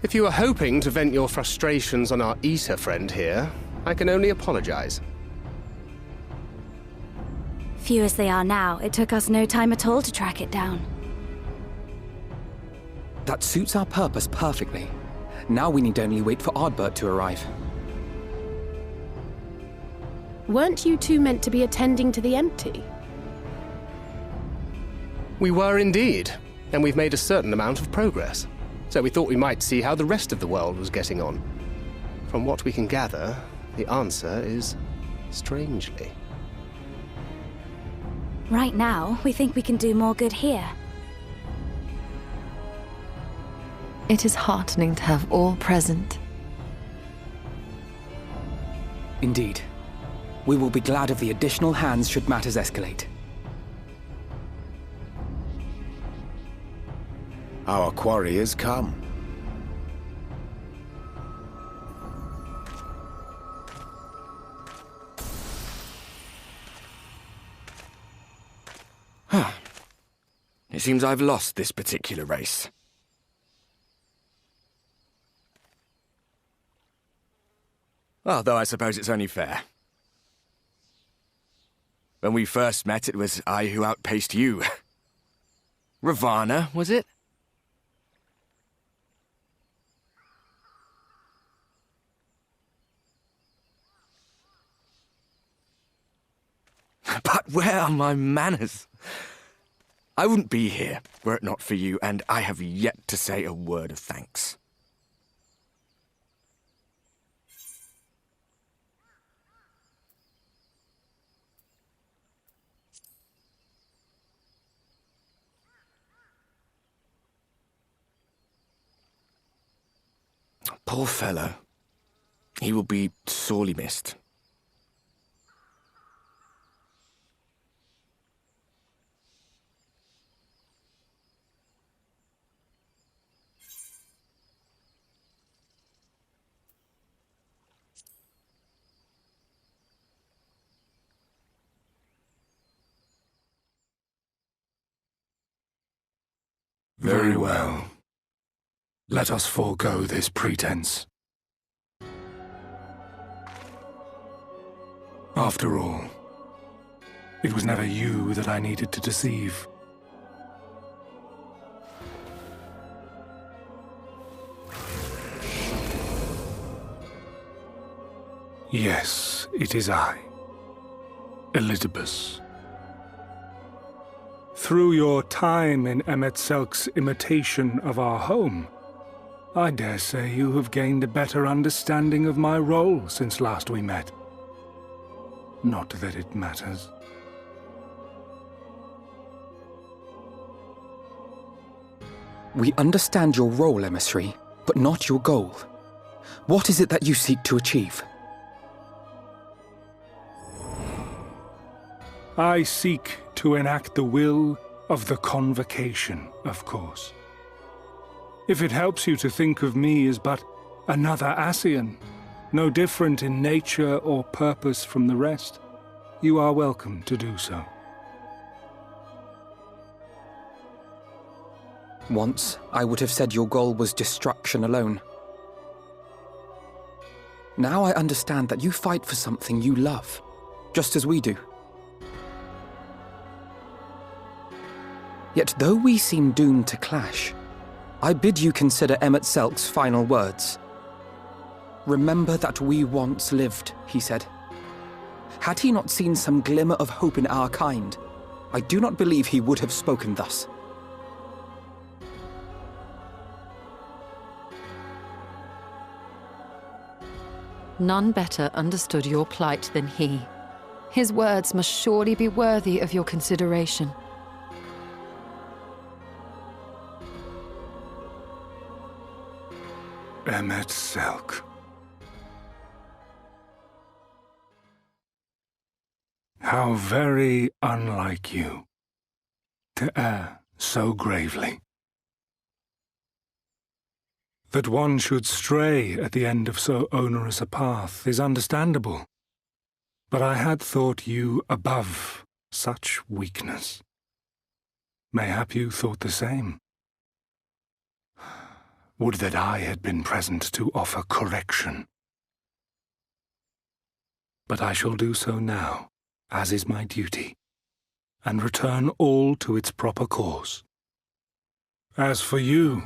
If you were hoping to vent your frustrations on our Eater friend here, I can only apologize. Few as they are now, it took us no time at all to track it down. That suits our purpose perfectly. Now we need only wait for Ardbert to arrive. Weren't you two meant to be attending to the empty? We were indeed, and we've made a certain amount of progress. So we thought we might see how the rest of the world was getting on. From what we can gather, the answer is strangely. Right now, we think we can do more good here. It is heartening to have all present. Indeed. We will be glad of the additional hands should matters escalate. Our quarry has come. It seems I've lost this particular race. Although I suppose it's only fair. When we first met, it was I who outpaced you. Ravana, was it? But where are my manners? I wouldn't be here were it not for you, and I have yet to say a word of thanks. Poor fellow. He will be sorely missed. Very well. Let us forego this pretense. After all, it was never you that I needed to deceive. Yes, it is I, Elizabeth. Through your time in Emet-Selk's imitation of our home, I dare say you have gained a better understanding of my role since last we met. Not that it matters. We understand your role, emissary, but not your goal. What is it that you seek to achieve? I seek to enact the will of the Convocation, of course. If it helps you to think of me as but another Ascian, no different in nature or purpose from the rest, you are welcome to do so. Once, I would have said your goal was destruction alone. Now I understand that you fight for something you love, just as we do. Yet though we seem doomed to clash, I bid you consider Emet-Selk's final words. Remember that we once lived, he said. Had he not seen some glimmer of hope in our kind, I do not believe he would have spoken thus. None better understood your plight than he. His words must surely be worthy of your consideration. Emet-Selk. How very unlike you to err so gravely. That one should stray at the end of so onerous a path is understandable, but I had thought you above such weakness. Mayhap you thought the same. Would that I had been present to offer correction. But I shall do so now, as is my duty, and return all to its proper course. As for you,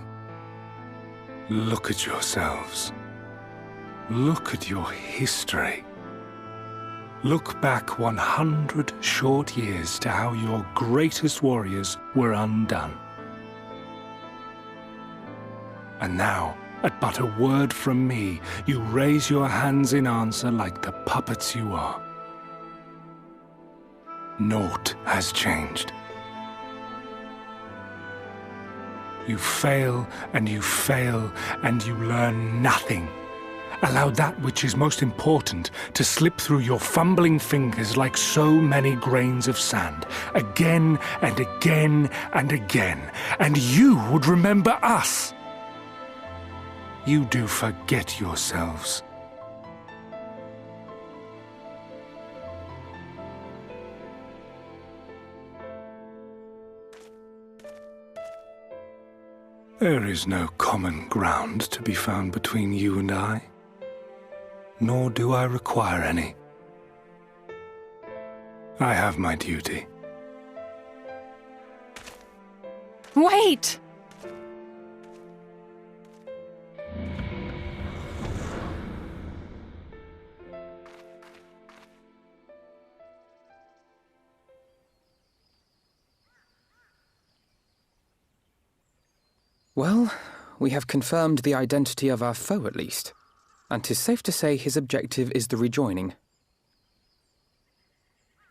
look at yourselves. Look at your history. Look back 100 short years to how your greatest warriors were undone. And now, at but a word from me, you raise your hands in answer like the puppets you are. Naught has changed. You fail, and you fail, and you learn nothing. Allow that which is most important to slip through your fumbling fingers like so many grains of sand, again and again and again, and you would remember us. You do forget yourselves. There is no common ground to be found between you and I, nor do I require any. I have my duty. Wait! Well, we have confirmed the identity of our foe at least, and 'tis safe to say his objective is the rejoining.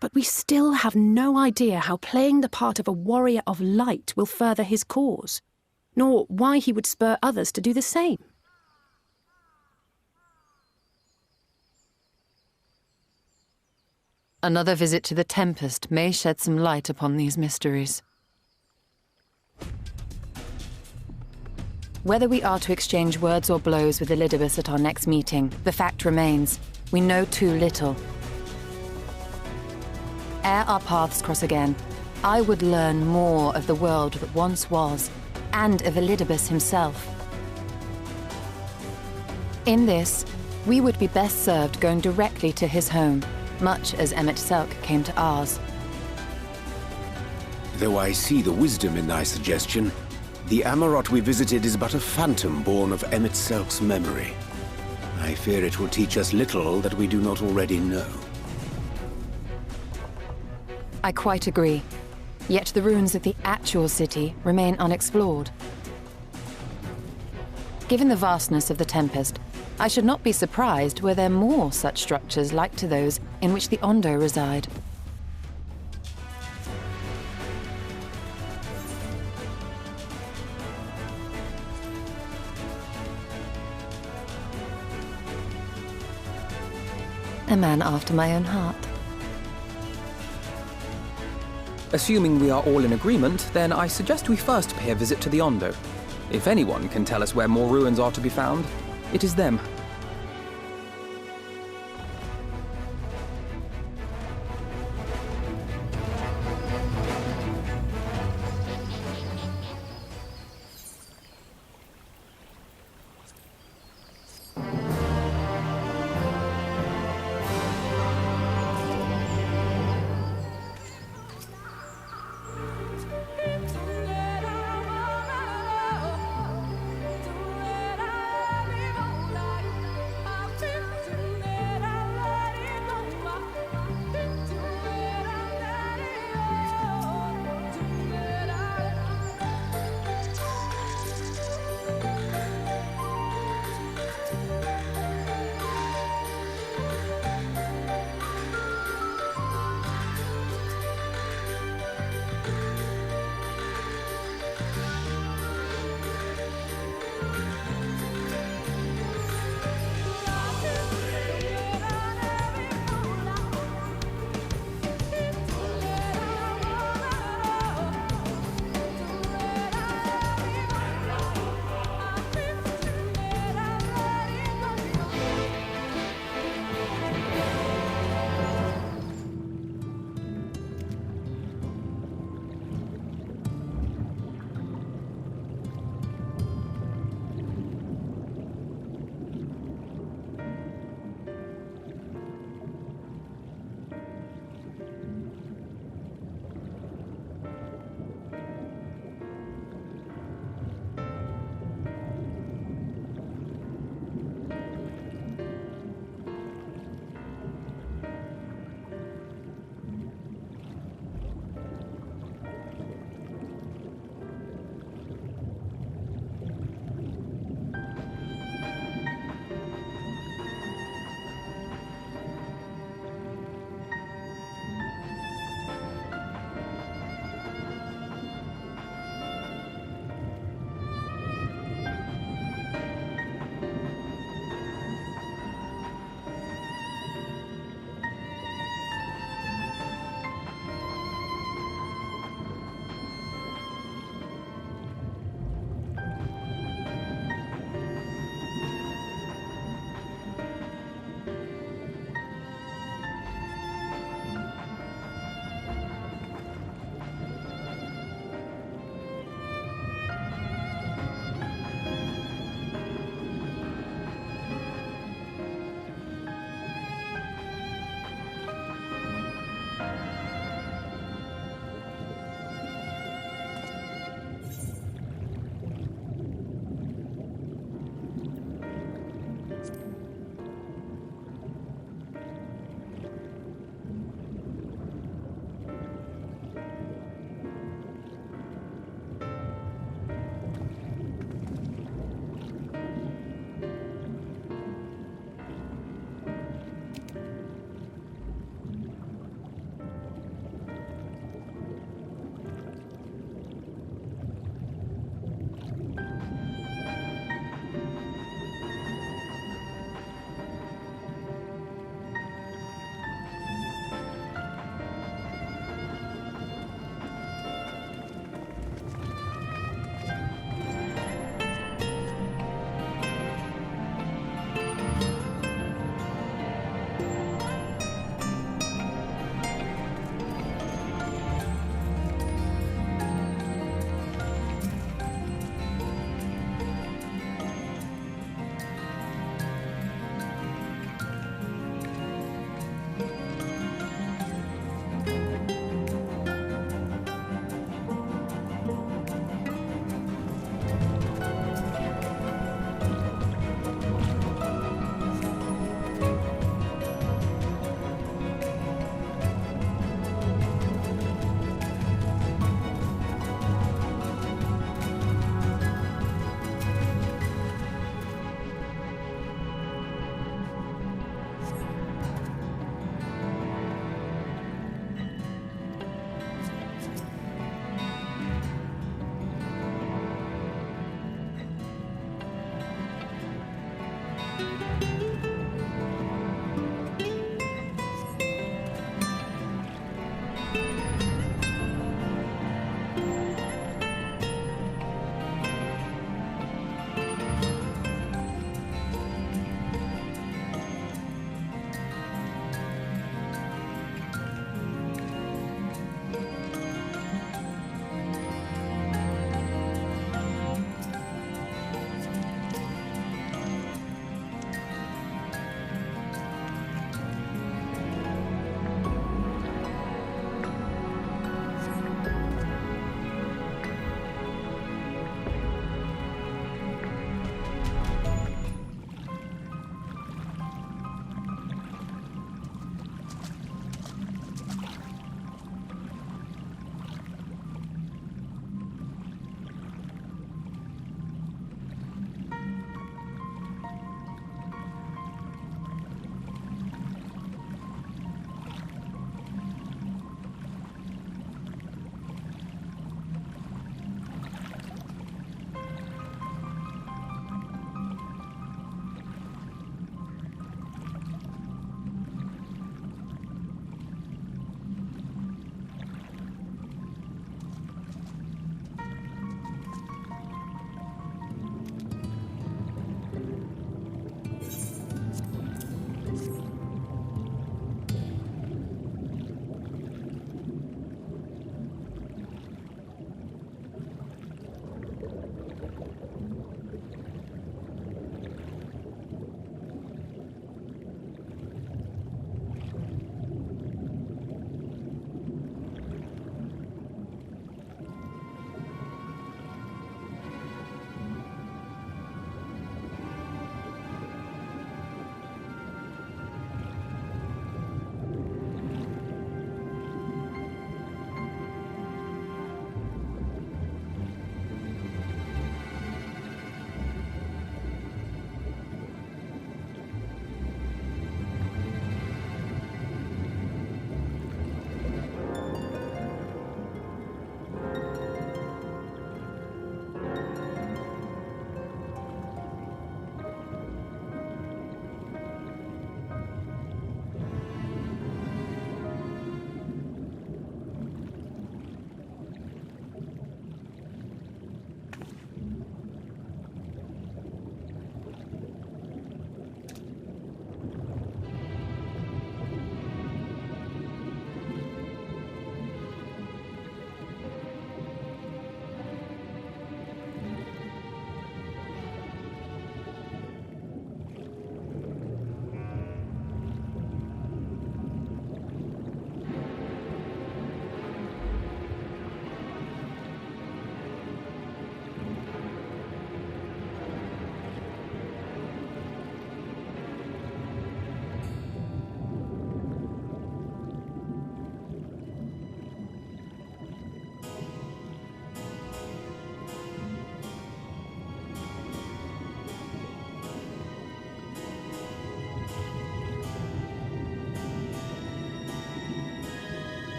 But we still have no idea how playing the part of a warrior of light will further his cause, nor why he would spur others to do the same. Another visit to the Tempest may shed some light upon these mysteries. Whether we are to exchange words or blows with Elidibus at our next meeting, the fact remains, we know too little. Ere our paths cross again, I would learn more of the world that once was, and of Elidibus himself. In this, we would be best served going directly to his home, much as Emmett Selk came to ours. Though I see the wisdom in thy suggestion, the Amarot we visited is but a phantom born of Emmett Selk's memory. I fear it will teach us little that we do not already know. I quite agree. Yet the ruins of the actual city remain unexplored. Given the vastness of the Tempest, I should not be surprised were there more such structures like to those in which the Ondo reside. A man after my own heart. Assuming we are all in agreement, then I suggest we first pay a visit to the Ondo. If anyone can tell us where more ruins are to be found, it is them.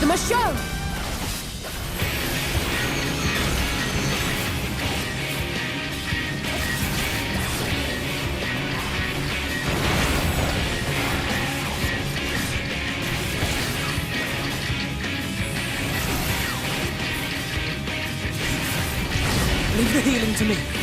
him a show! Leave the healing to me.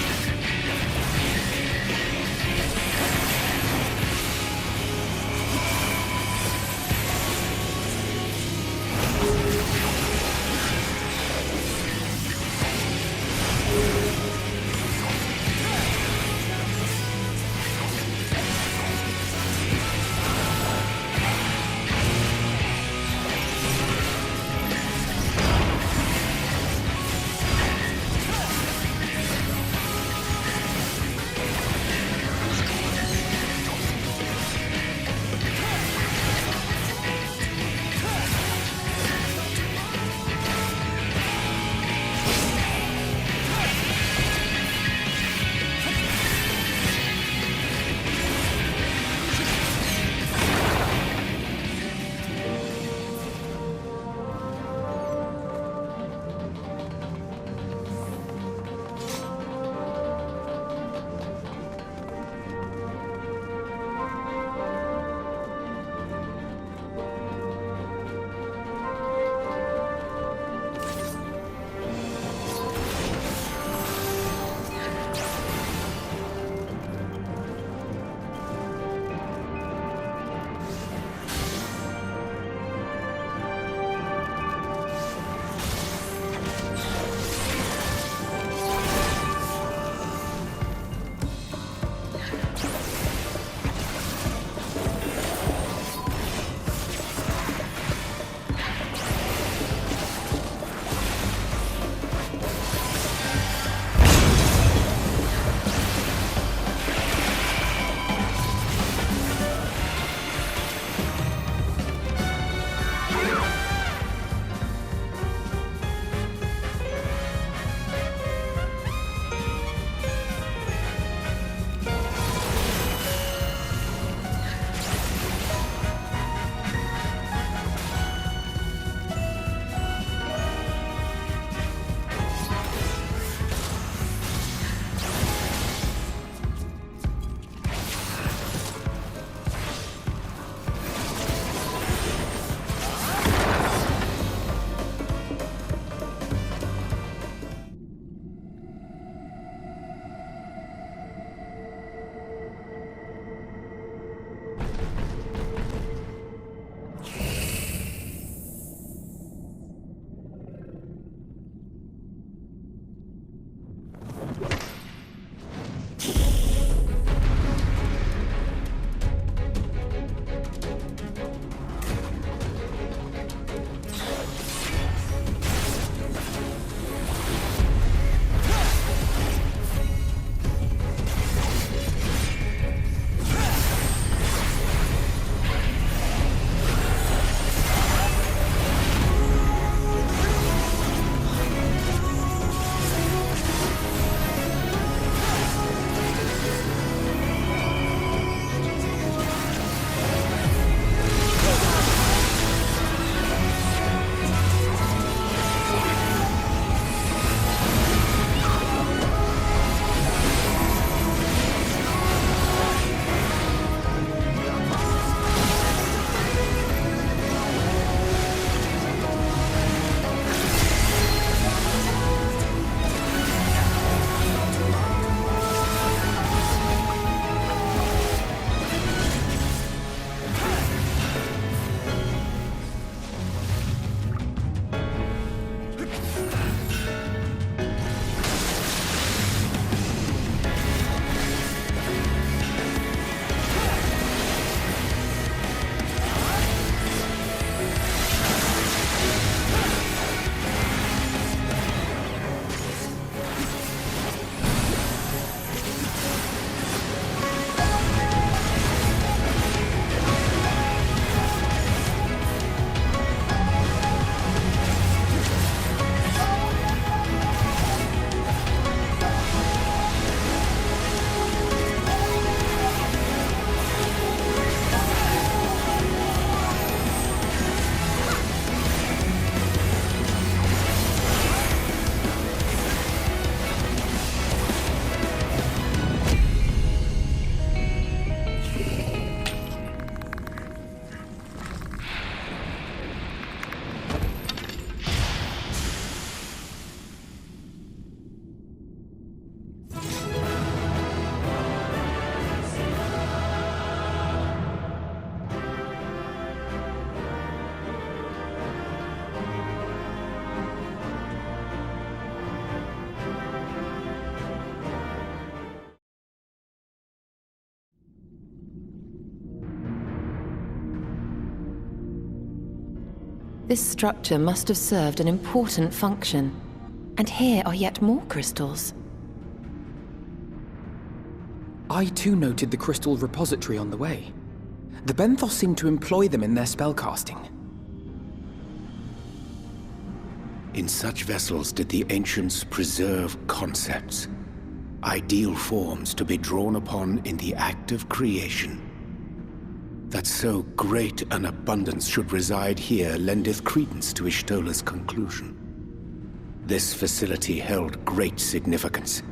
This structure must have served an important function. And here are yet more crystals. I too noted the crystal repository on the way. The Benthos seem to employ them in their spellcasting. In such vessels did the ancients preserve concepts, ideal forms to be drawn upon in the act of creation. That so great an abundance should reside here lendeth credence to Ishtola's conclusion. This facility held great significance.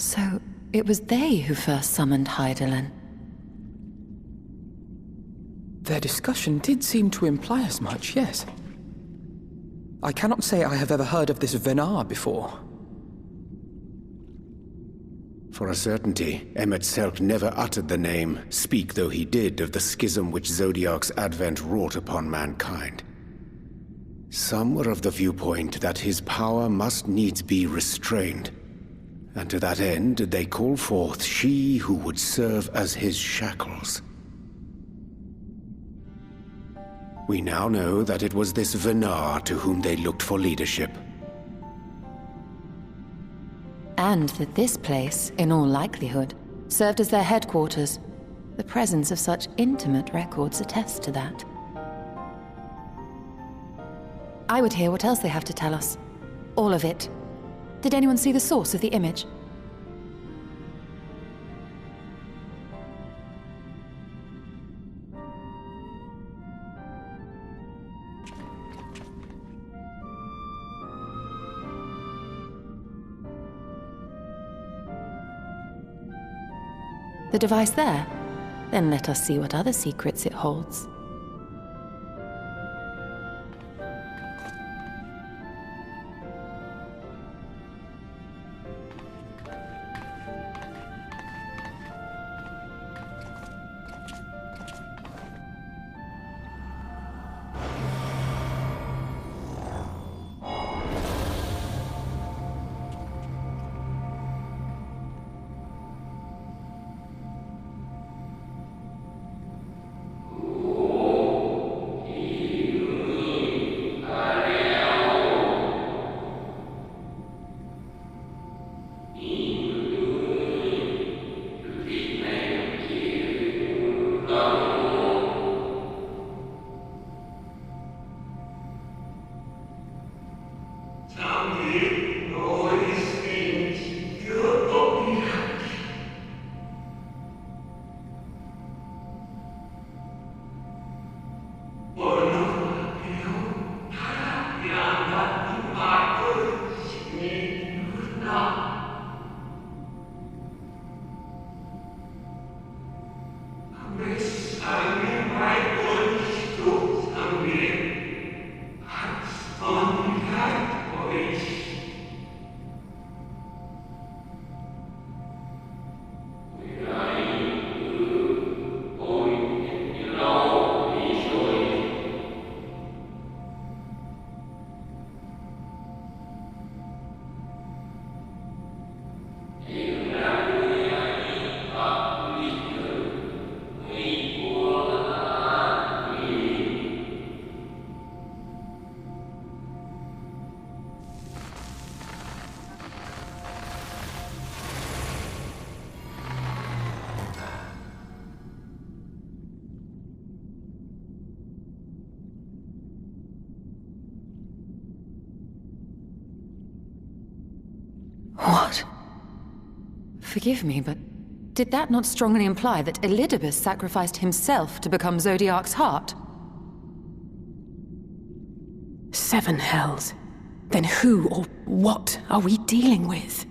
So, it was they who first summoned Hydaelyn. Their discussion did seem to imply as much, yes. I cannot say I have ever heard of this Venar before. For a certainty, Emmet Selk never uttered the name, speak though he did of the schism which Zodiark's advent wrought upon mankind. Some were of the viewpoint that his power must needs be restrained, and to that end did they call forth she who would serve as his shackles. We now know that it was this Venar to whom they looked for leadership. And that this place, in all likelihood, served as their headquarters. The presence of such intimate records attests to that. I would hear what else they have to tell us. All of it. Did anyone see the source of the image? The device there? Then let us see what other secrets it holds. What? Forgive me, but did that not strongly imply that Elidibus sacrificed himself to become Zodiark's heart? 7 hells. Then who or what are we dealing with?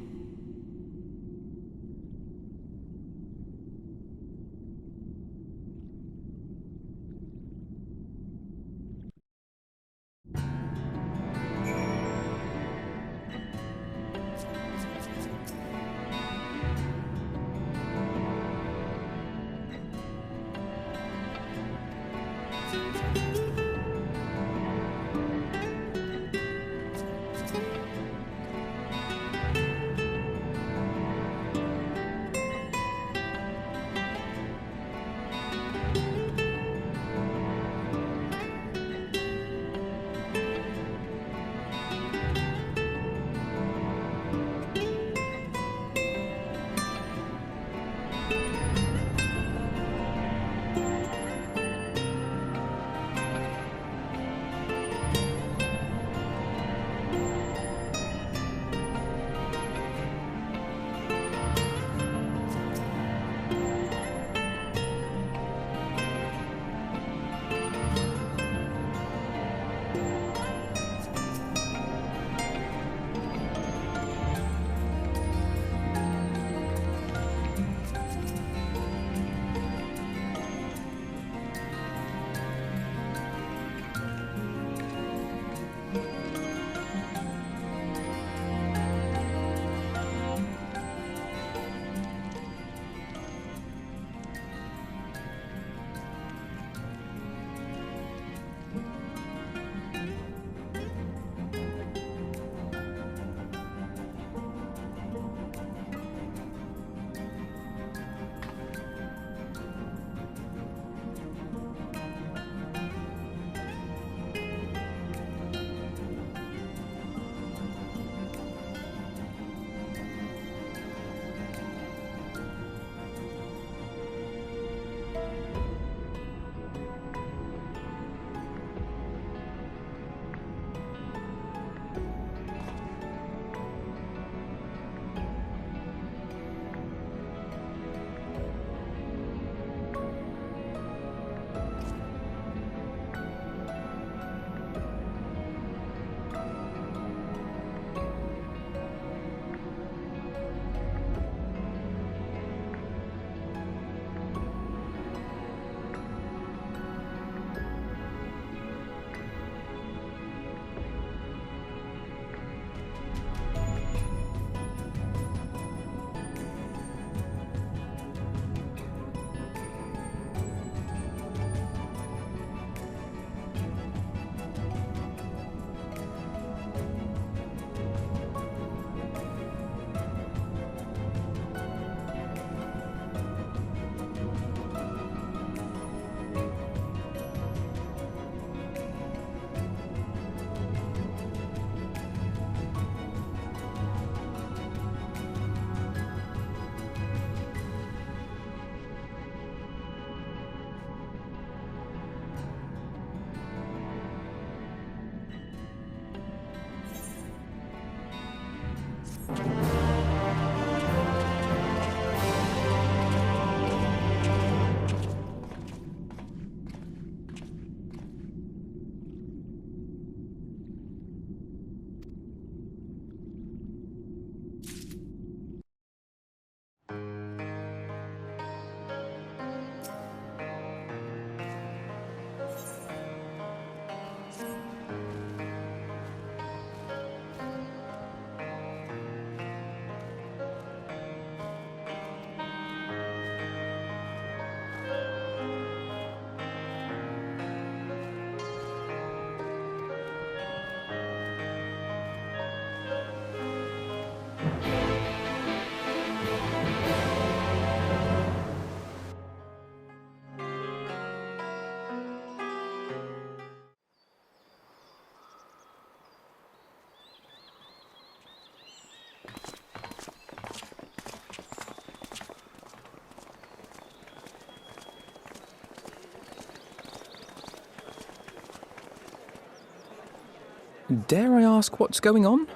Dare I ask what's going on?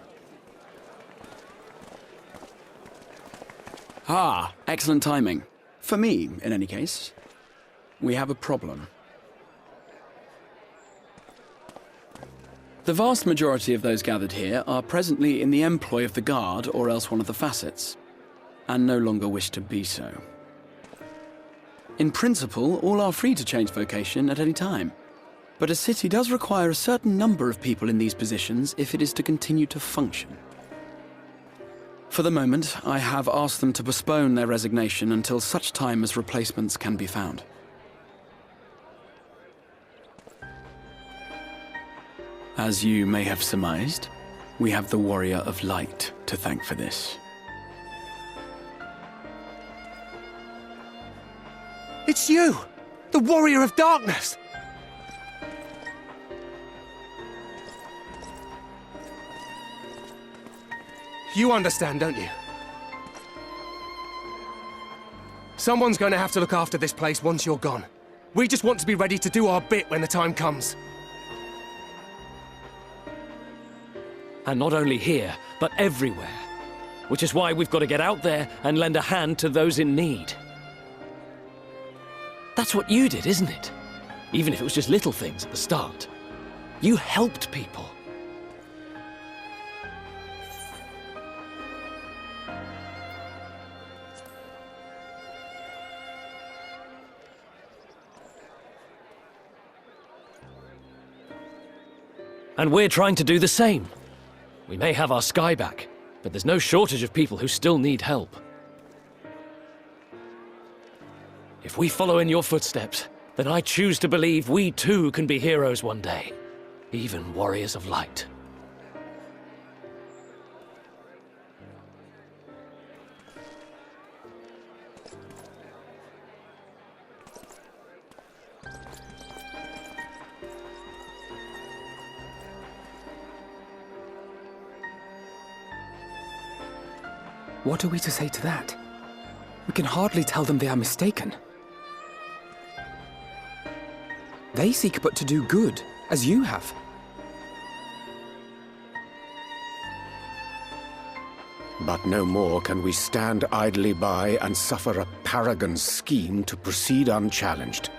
Ah, excellent timing. For me, in any case. We have a problem. The vast majority of those gathered here are presently in the employ of the Guard or else one of the facets, and no longer wish to be so. In principle, all are free to change vocation at any time, but a city does require a certain number of people in these positions if it is to continue to function. For the moment, I have asked them to postpone their resignation until such time as replacements can be found. As you may have surmised, we have the Warrior of Light to thank for this. It's you! The Warrior of Darkness! You understand, don't you? Someone's going to have to look after this place once you're gone. We just want to be ready to do our bit when the time comes. And not only here, but everywhere. Which is why we've got to get out there and lend a hand to those in need. That's what you did, isn't it? Even if it was just little things at the start. You helped people. And we're trying to do the same. We may have our sky back, but there's no shortage of people who still need help. If we follow in your footsteps, then I choose to believe we too can be heroes one day. Even warriors of light. What are we to say to that? We can hardly tell them they are mistaken. They seek but to do good, as you have. But no more can we stand idly by and suffer a paragon's scheme to proceed unchallenged.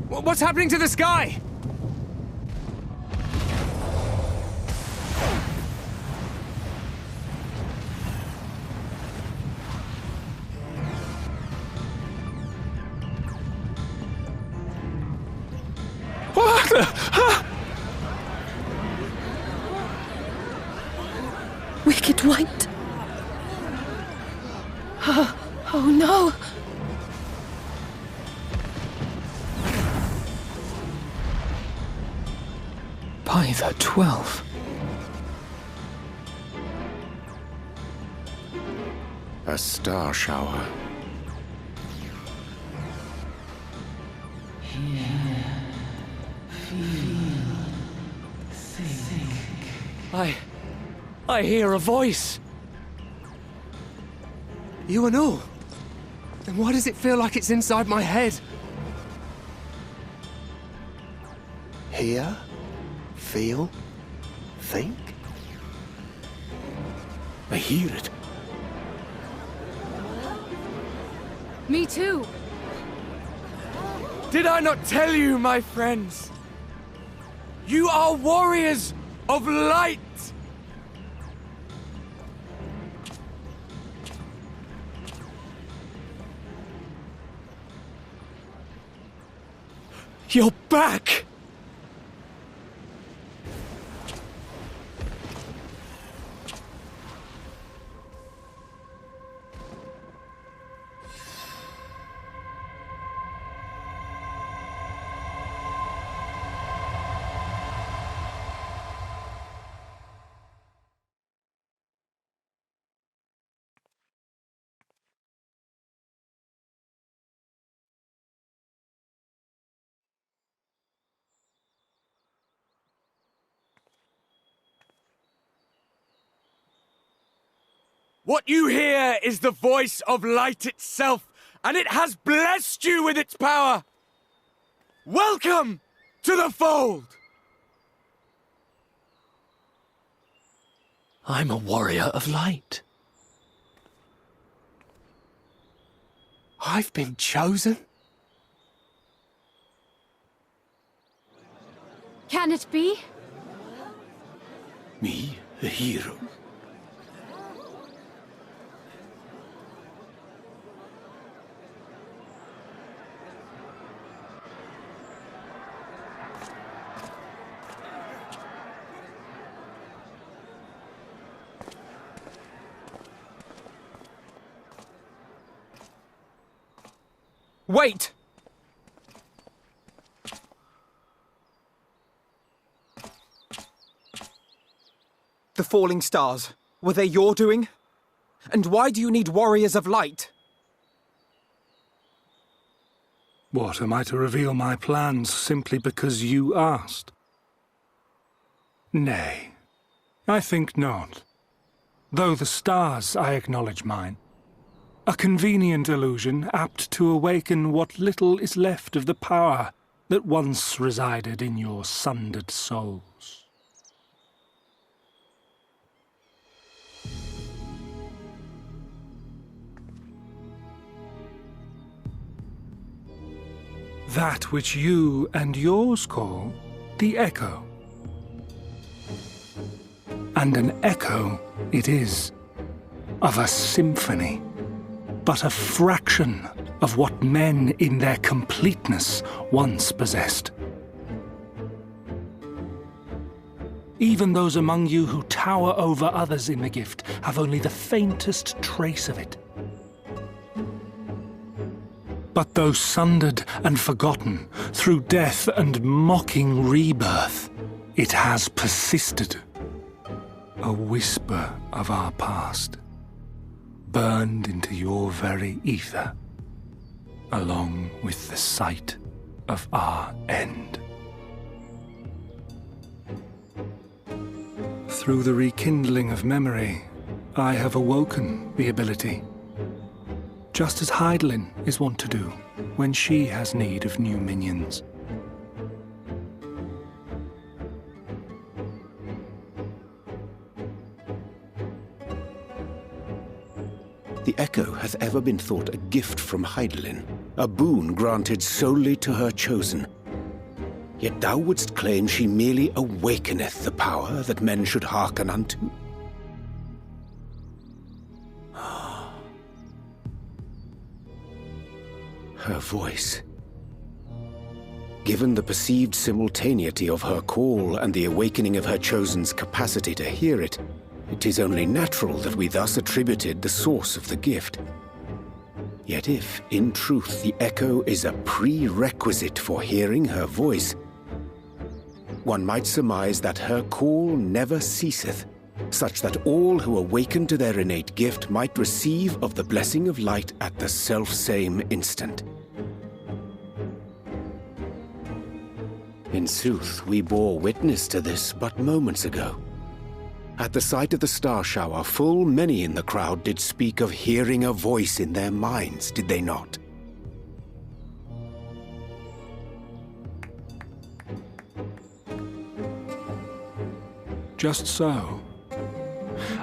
What's happening to the sky? What? Wicked White. Oh no! By the 12. A star shower. I hear a voice. You and all? Then why does it feel like it's inside my head? Hear? Feel? Think? I hear it. Me too. Did I not tell you, my friends? You are warriors of light! You're back! What you hear is the voice of light itself, and it has blessed you with its power. Welcome to the fold! I'm a warrior of light. I've been chosen? Can it be? Me, a hero? Wait! The falling stars, were they your doing? And why do you need warriors of light? What, am I to reveal my plans simply because you asked? Nay, I think not. Though the stars, I acknowledge mine. A convenient illusion, apt to awaken what little is left of the power that once resided in your sundered souls. That which you and yours call the echo. And an echo it is, of a symphony. But a fraction of what men in their completeness once possessed. Even those among you who tower over others in the gift have only the faintest trace of it. But though sundered and forgotten through death and mocking rebirth, it has persisted. A whisper of our past. Burned into your very ether, along with the sight of our end. Through the rekindling of memory, I have awoken the ability, just as Heidelin is wont to do when she has need of new minions. The Echo hath ever been thought a gift from Heidelin, a boon granted solely to her chosen. Yet thou wouldst claim she merely awakeneth the power that men should hearken unto? Her voice. Given the perceived simultaneity of her call and the awakening of her chosen's capacity to hear it, it is only natural that we thus attributed the source of the gift. Yet if, in truth, the echo is a prerequisite for hearing her voice, one might surmise that her call never ceaseth, such that all who awaken to their innate gift might receive of the blessing of light at the self-same instant. In sooth, we bore witness to this but moments ago. At the sight of the star shower, full many in the crowd did speak of hearing a voice in their minds, did they not? Just so.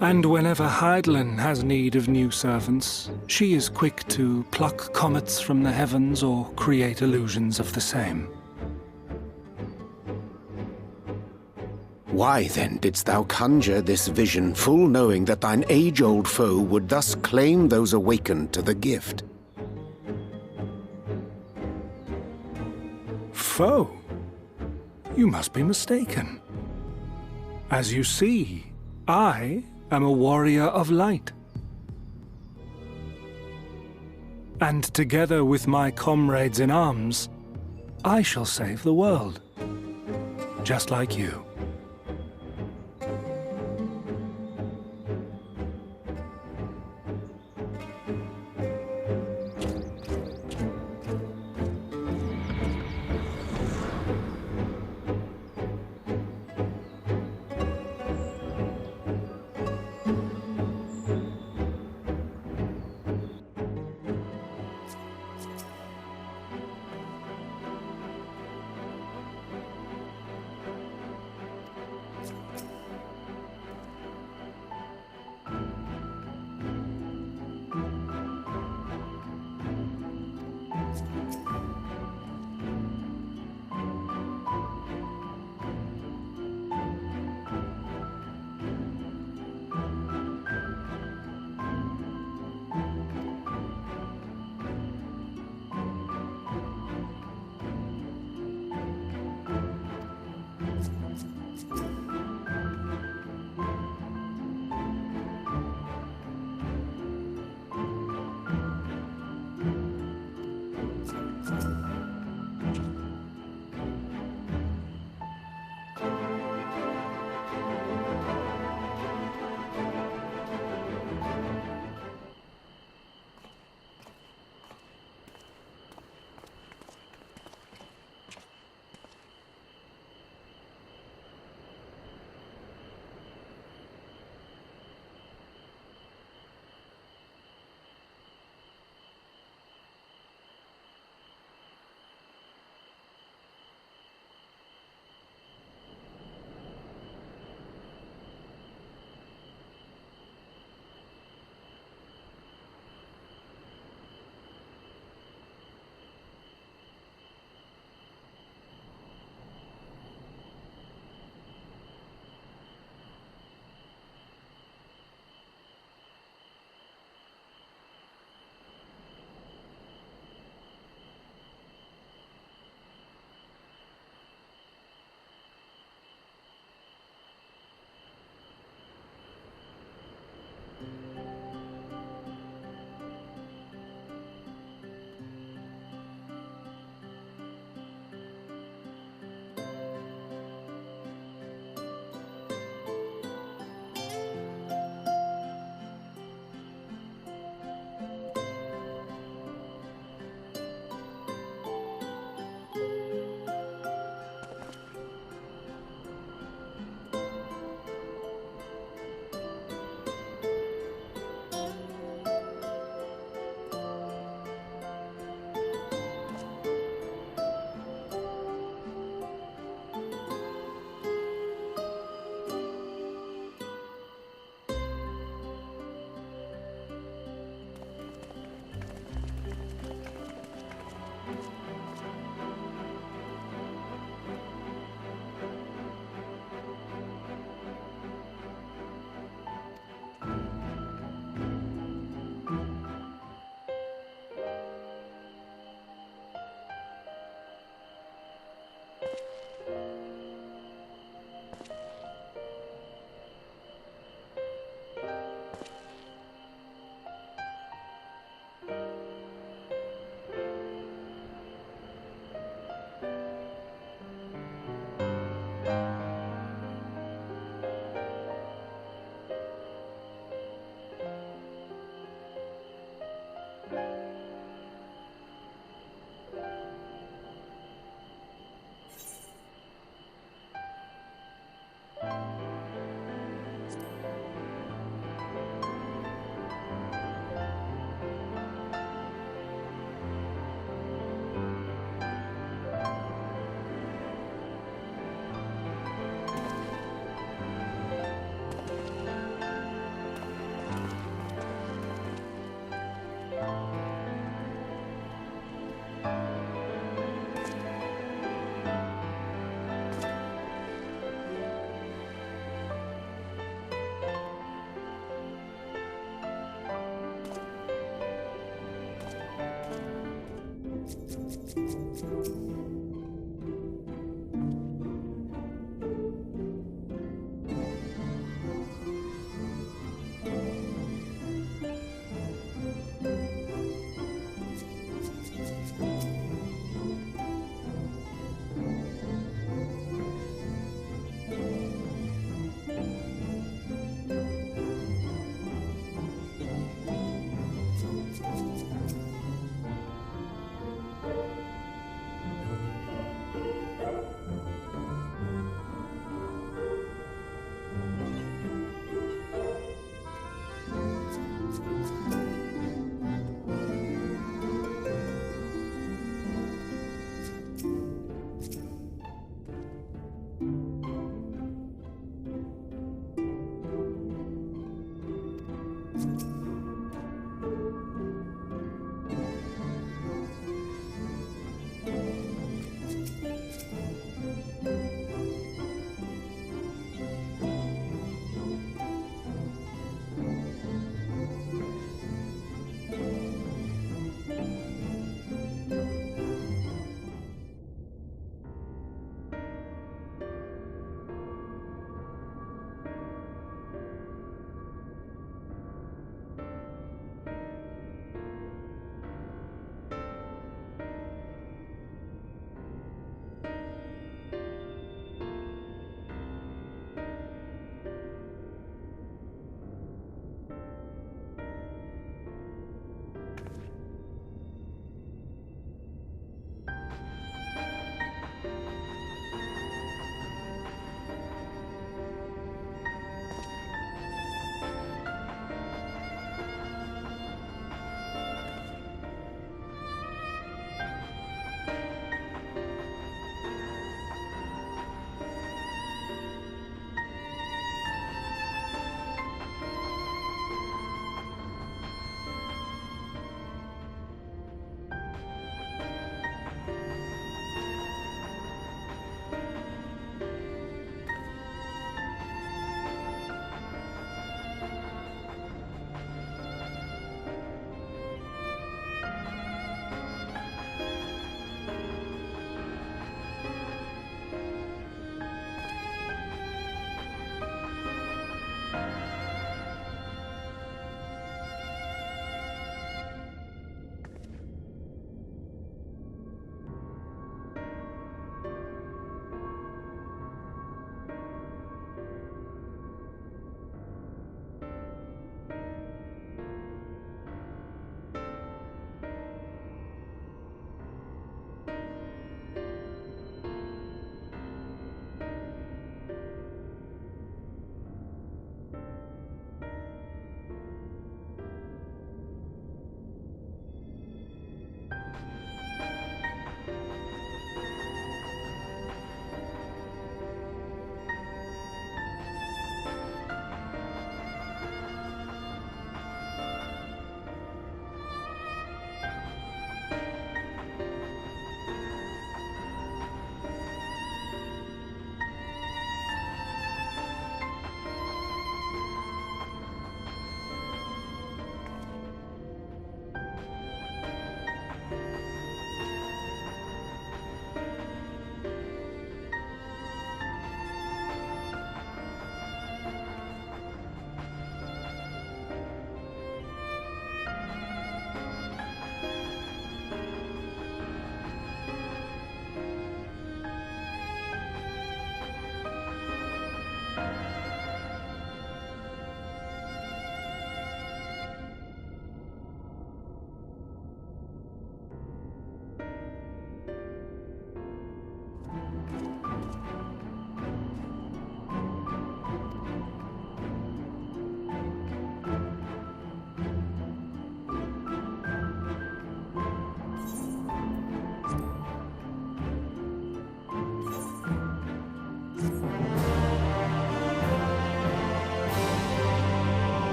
And whenever Heidelin has need of new servants, she is quick to pluck comets from the heavens or create illusions of the same. Why, then, didst thou conjure this vision, full knowing that thine age-old foe would thus claim those awakened to the gift? Foe? You must be mistaken. As you see, I am a warrior of light. And together with my comrades in arms, I shall save the world. Just like you.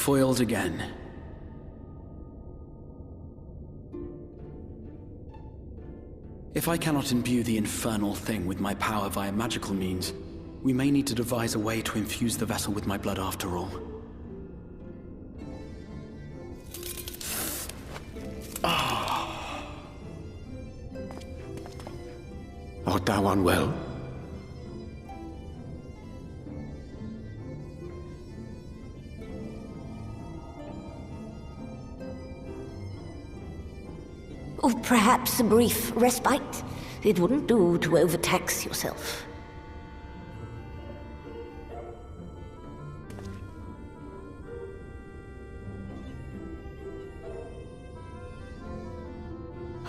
Foiled again. If I cannot imbue the infernal thing with my power via magical means, we may need to devise a way to infuse the vessel with my blood after all. Art thou unwell? Or perhaps a brief respite? It wouldn't do to overtax yourself.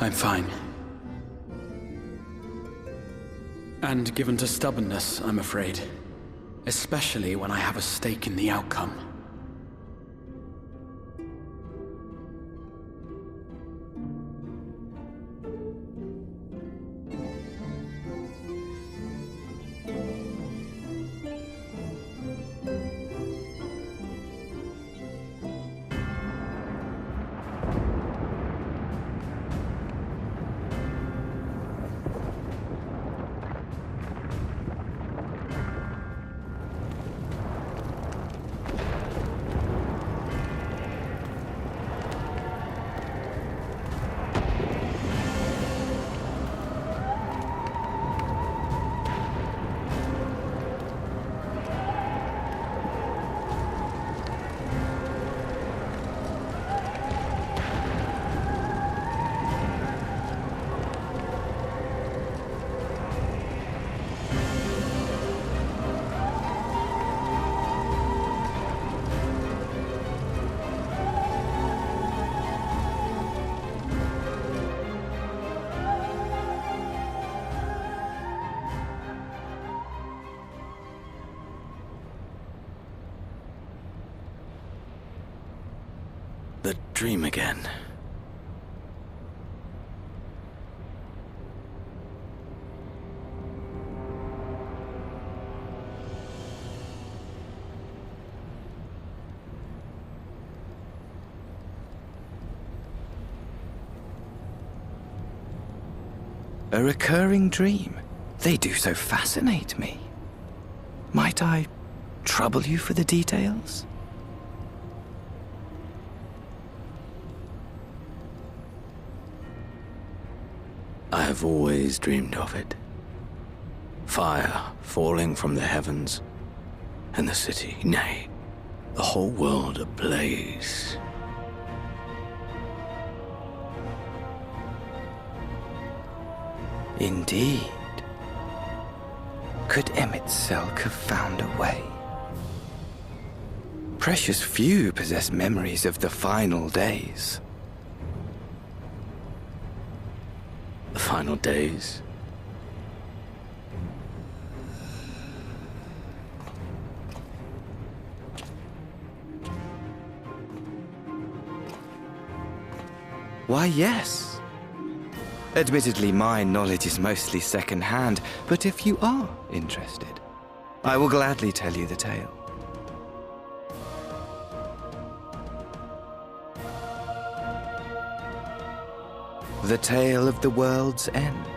I'm fine. And given to stubbornness, I'm afraid. Especially when I have a stake in the outcome. The dream again. A recurring dream? They do so fascinate me. Might I trouble you for the details? I have always dreamed of it. Fire falling from the heavens, and the city, nay, the whole world ablaze. Indeed. Could Emmett Selk have found a way? Precious few possess memories of the final days. The final days? Why, yes. Admittedly, my knowledge is mostly second-hand, but if you are interested, I will gladly tell you the tale. The tale of the world's end.